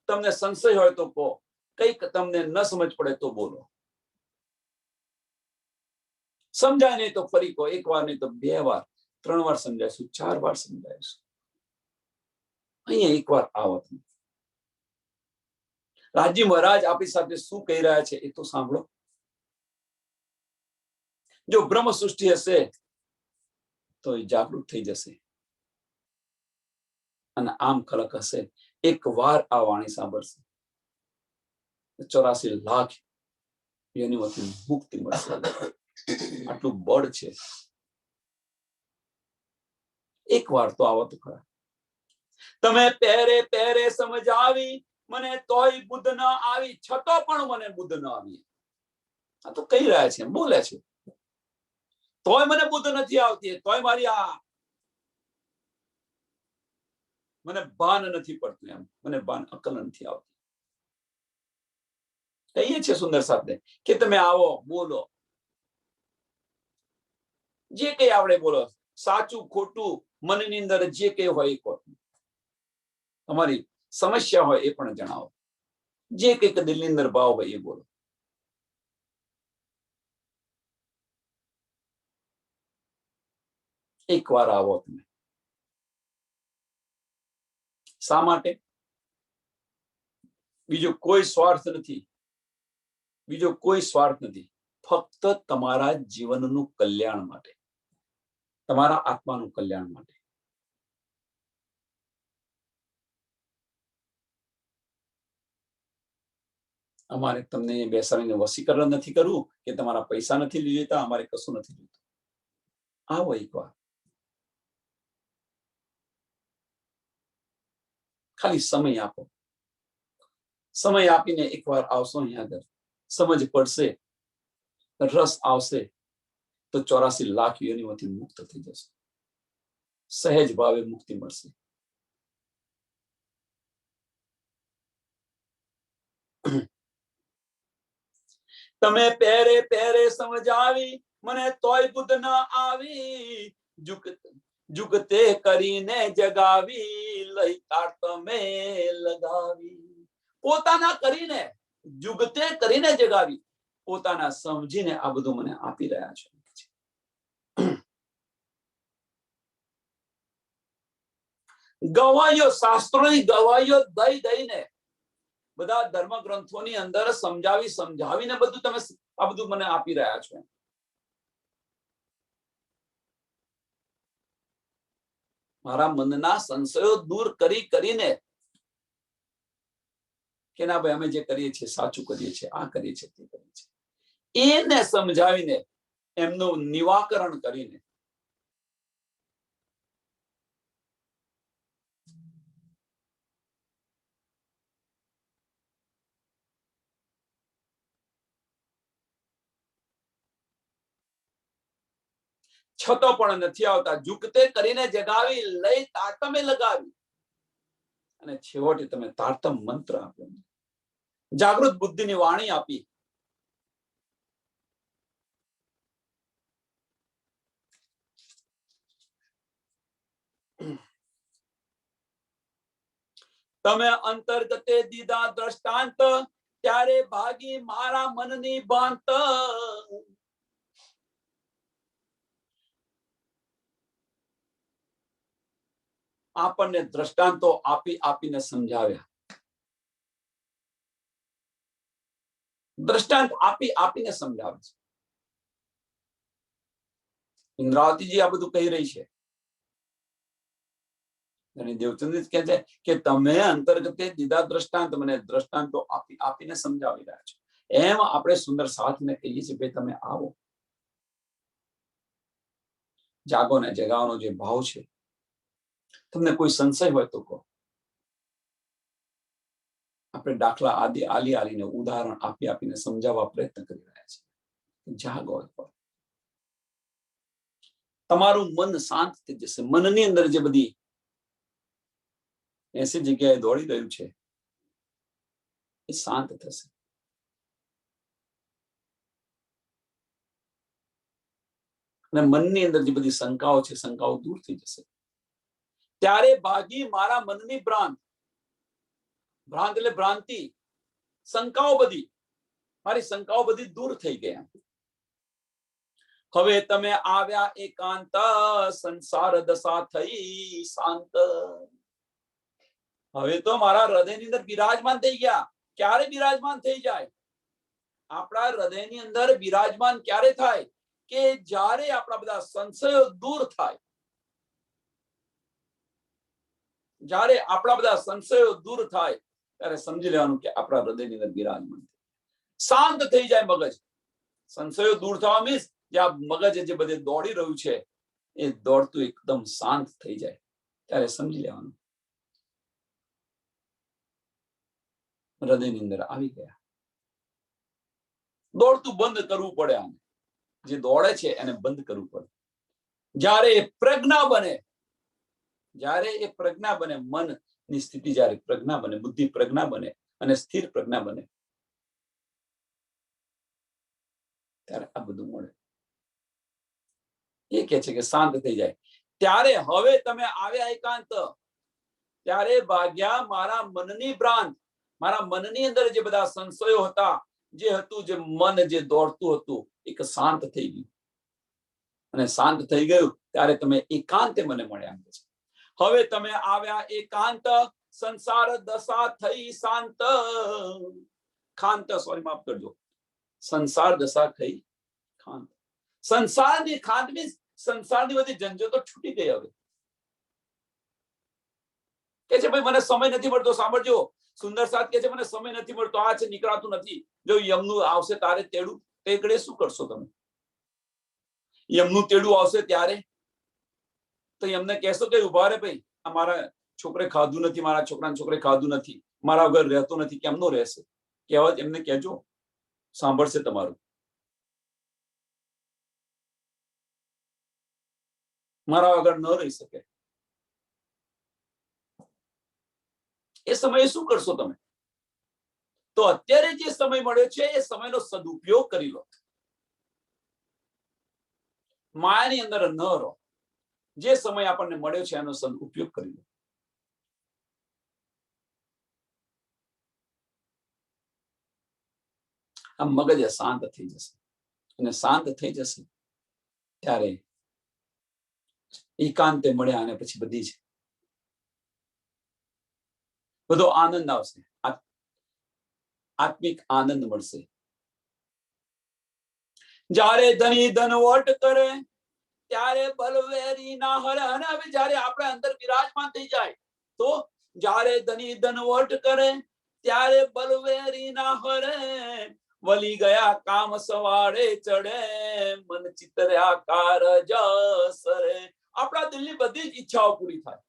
તમને સંશય હોય તો કહો, કઈક તમને ન સમજ પડે તો બોલો. સમજાય નહીં તો ફરી કહો, એક વાર નહીં તો 2 વાર, 3 વાર સમજાઈશું, 4 વાર સમજાઈશું. અહીંયા એક વાર આવત. રાજજી મહારાજ આપણી સાથે શું કહી રહ્યા છે એ તો સાંભળો. જો બ્રહ્મ સૃષ્ટિ હશે તો એ જાગૃત થઈ જશે, અને આમ ખલક હશે એક વાર આ વાણી સાંભળશે 84 લાખ યોનિમાંથી મુક્તિ મળશે. આટલું બળ છે. એક વાર તો આવો તો ખરા. તમે પહેરે પહેરે સમજાવી મને તોય બુદ્ધ ન આવી, છતાં પણ મને બુદ્ધ ન આવી. આ તો કહી રહ્યા છે, બોલે છે, તોય મને બુદ્ધ નથી આવતી, તોય મારી આ મને ભાન નથી પડતું એમ, મને ભાન અકલ નથી આવતી. કહીએ છીએ સુંદર સાથે કે તમે આવો બોલો, જે કઈ આવડે બોલો, સાચું ખોટું મનની અંદર જે કઈ હોય એ કહો. તમારી સમસ્યા હોય એ પણ જણાવો, જે કંઈક દિલની અંદર ભાવ હોય એ બોલો. એકવાર આવો તમે. શા માટે? બીજો કોઈ સ્વાર્થ નથી, બીજો કોઈ સ્વાર્થ નથી, ફક્ત તમારા જીવનનું કલ્યાણ માટે, તમારા આત્માનું કલ્યાણ માટે. અમારે તમને બેસાડીને વસીકરણ નથી કરવું કે તમારા પૈસા નથી લઈ જતા, અમારે કશું નથી જોઈતું. આવો એકવાર, ખાલી સમય આપો. સમય આપીને એકવાર આવશો અહીંયા આગળ, સમજ પડશે, રસ આવશે તો 84 લાખ યોનિમાંથી મુક્ત થઈ જશે. સહેજ ભાવે મુક્તિ મળશે. તમે પહેરે પહેરે સમજાવી મને તોય બુદ્ધ ન આવી, જુગતે કરીને જગાવી લઈ તાર તમે લગાવી. પોતાના કરીને, જુગતે કરીને જગાવી, પોતાના સમજીને આ બધું મને આપી રહ્યા છો. ગવાઈઓ, શાસ્ત્રોની ગવાઈઓ દઈ દઈને, બધા ધર્મ ગ્રંથોની અંદર સમજાવી સમજાવીને બધું તમે આ બધું મને આપી રહ્યા છો. મારા મનના સંશયો દૂર કરીને કે ના ભાઈ અમે જે કરીએ છીએ સાચું કરીએ છીએ, આ કરીએ છીએ તે કરીએ છીએ, એને સમજાવીને એમનું નિવાકરણ કરીને છતો પણ નથી આવતા, જુગતે કરીને જગાવી લઈ તારતમે લગાવી, અને છેવટે તમે તારતમ મંત્ર આપ્યો, જાગૃત બુદ્ધિની વાણી આપી. તમે અંતર્ગતે દીધા દ્રષ્ટાંત, ત્યારે ભાગી મારા મનની બાંત. આપણને દ્રષ્ટાંતો આપી આપીને સમજાવ્યા, દ્રષ્ટાંત આપી આપીને સમજાવે છે. ઇન્દ્રાવતીજી આ બધું કહી રહી છે, અને દેવચંદ્ર કહે છે કે તમે અંતર્ગતે દીધા દ્રષ્ટાંત, મને દ્રષ્ટાંતો આપી આપીને સમજાવી રહ્યા છો. એમ આપણે સુંદર સાથને કહીએ છીએ ભાઈ તમે આવો, જાગો ને જગાવવાનો જે ભાવ છે. તમને કોઈ સંશય હોય તો કહો. આપણે દાખલા આલીને ઉદાહરણ આપી આપીને સમજાવવા પ્રયત્ન કરી રહ્યા છીએ. જાગો, તમારું મન શાંત થઈ જશે. મનની અંદર જે બધી 80 જગ્યાએ દોડી રહ્યું છે એ શાંત થશે. અને મનની અંદર જે બધી શંકાઓ છે, શંકાઓ દૂર થઈ જશે. ત્યારે ભાગી મારા મનની ભ્રાંત, ભ્રાંત એટલે ભ્રાંતિ, શંકાઓ બધી, મારી શંકાઓ બધી દૂર થઈ ગયા. હવે તમે આવ્યા એકાંત, સંસાર દશા થઈ શાંત. હવે તો મારા હૃદયની અંદર બિરાજમાન થઈ ગયા. ક્યારે બિરાજમાન થઈ જાય? આપણા હૃદયની અંદર બિરાજમાન ક્યારે થાય? કે જ્યારે આપણા બધા સંશયો દૂર થાય, જ્યારે આપણા બધા સંશયો દૂર થાય ત્યારે સમજી લેવાનું કે આપણા હૃદયની અંદર બિરાજમાન શાંત થઈ જાય મગજ. સંશયો દૂર થવા મીન્સ જે આ મગજ જે બધે દોડી રહ્યું છે એ દોડતું એકદમ શાંત થઈ જાય ત્યારે સમજી લેવાનું હૃદયની અંદર આવી ગયા. દોડતું બંધ કરવું પડે. આને જે દોડે છે એને બંધ કરવું પડે. જ્યારે પ્રજ્ઞા બને, જ્યારે એ પ્રજ્ઞા બને, મનની સ્થિતિ જ્યારે પ્રજ્ઞા બને, બુદ્ધિ પ્રજ્ઞા બને અને સ્થિર પ્રજ્ઞા બને, ત્યારે આ બધું મળે. એ કે છે કે શાંત થઈ જાય ત્યારે હવે તમે આવ્યા એકાંત. ત્યારે ભાગ્યા મારા મનની ભ્રાંત, મારા મનની અંદર જે બધા સંશયો હતા, જે હતું, જે મન જે દોડતું હતું, એક શાંત થઈ ગયું. અને શાંત થઈ ગયું ત્યારે તમે એકાંતે મને મળ્યા. હવે તમે આવ્યા એકાંત, સંસાર દશા થઈ શાંત. ખાંત, સોરી માફ કરજો, સંસાર દશા થઈ ખાંત. સંસારની ખાંત મીન્સ સંસારની બધી ઝંઝટો છૂટી ગઈ. હવે કે છે ભાઈ મને સમય નથી મળતો. સાંભળજો, સુંદર સાથ કે છે મને સમય નથી મળતો, આ છે નીકળાતું નથી. જો યમનું આવશે તારે તેડું, તેકડે શું કરશો તમે? યમનું તેડું આવશે ત્યારે તો એમને કહેશો કે ઉભા રે ભાઈ, આ મારા છોકરે ખાધું નથી, મારા છોકરાના છોકરે ખાધું નથી, મારા વગર રહેતો નથી, કેમનો રહેશે? કહેવત એમને કહેજો, સાંભળશે તમારું. મારા વગર ન રહી શકે. એ સમયે શું કરશો તમે? તો અત્યારે જે સમય મળ્યો છે એ સમયનો સદુપયોગ કરી લો. માયાની અંદર ન રહો. જે સમય આપણને મળ્યો છે એનો સદુપયોગ કરી લો. આ મગજ શાંત થઈ જશે, અને શાંત થઈ જશે ત્યારે એકાંતે મળ્યા અને પછી બધી જ બધો આનંદ આવશે, આત્મિક આનંદ મળશે. જ્યારે ધની ધનવટ કરે ત્યારે બલવેરી ના હરે. અને હવે જ્યારે આપણે અંદર વિરાજમાન થઈ જાય તો જ્યારે ધની ધનવટ કરે ત્યારે બલવેરી ના હરે. વલી ગયા કામ સવારે ચડે, મન ચિતર્યા કારજ સરે. આપણા દિલની બધી જ ઈચ્છાઓ પૂરી થાય.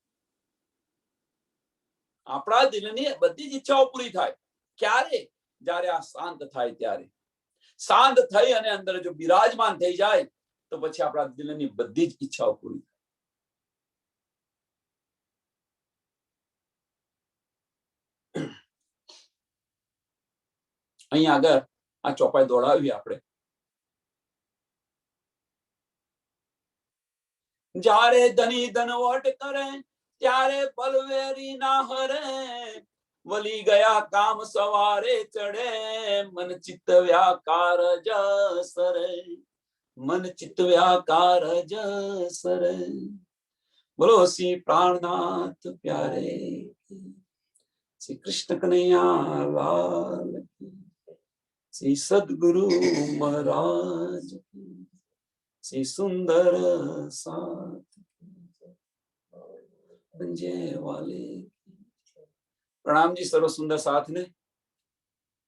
આપણા દિલની બધી જ ઈચ્છાઓ પૂરી થાય. ક્યારે? જ્યારે આ શાંત થાય ત્યારે. શાંત થઈ અને અંદર જો બિરાજમાન થઈ જાય તો પછી આપણા દિલની બધી જ ઈચ્છાઓ પૂરી થાય. અહીંયા આગળ આ ચોપાઈ દોડાવી આપણે. જ્યારે ધની ધનવટ કરે ત્યારે બલવેરી ના હરે. વલી ગયા કામ સવારે ચડે, મન ચિત્ત વ્યાકાર સરે. મન ચિત્ત વ્યાકાર સરે. બોલો શ્રી પ્રાણનાથ પ્યારે, શ્રી કૃષ્ણ કનૈયા લાલ, શ્રી સદગુરુ મહારાજ, શ્રી સુંદર સાથ જય વાલે. પ્રणाम जी सर्व सुंदर साथ ने.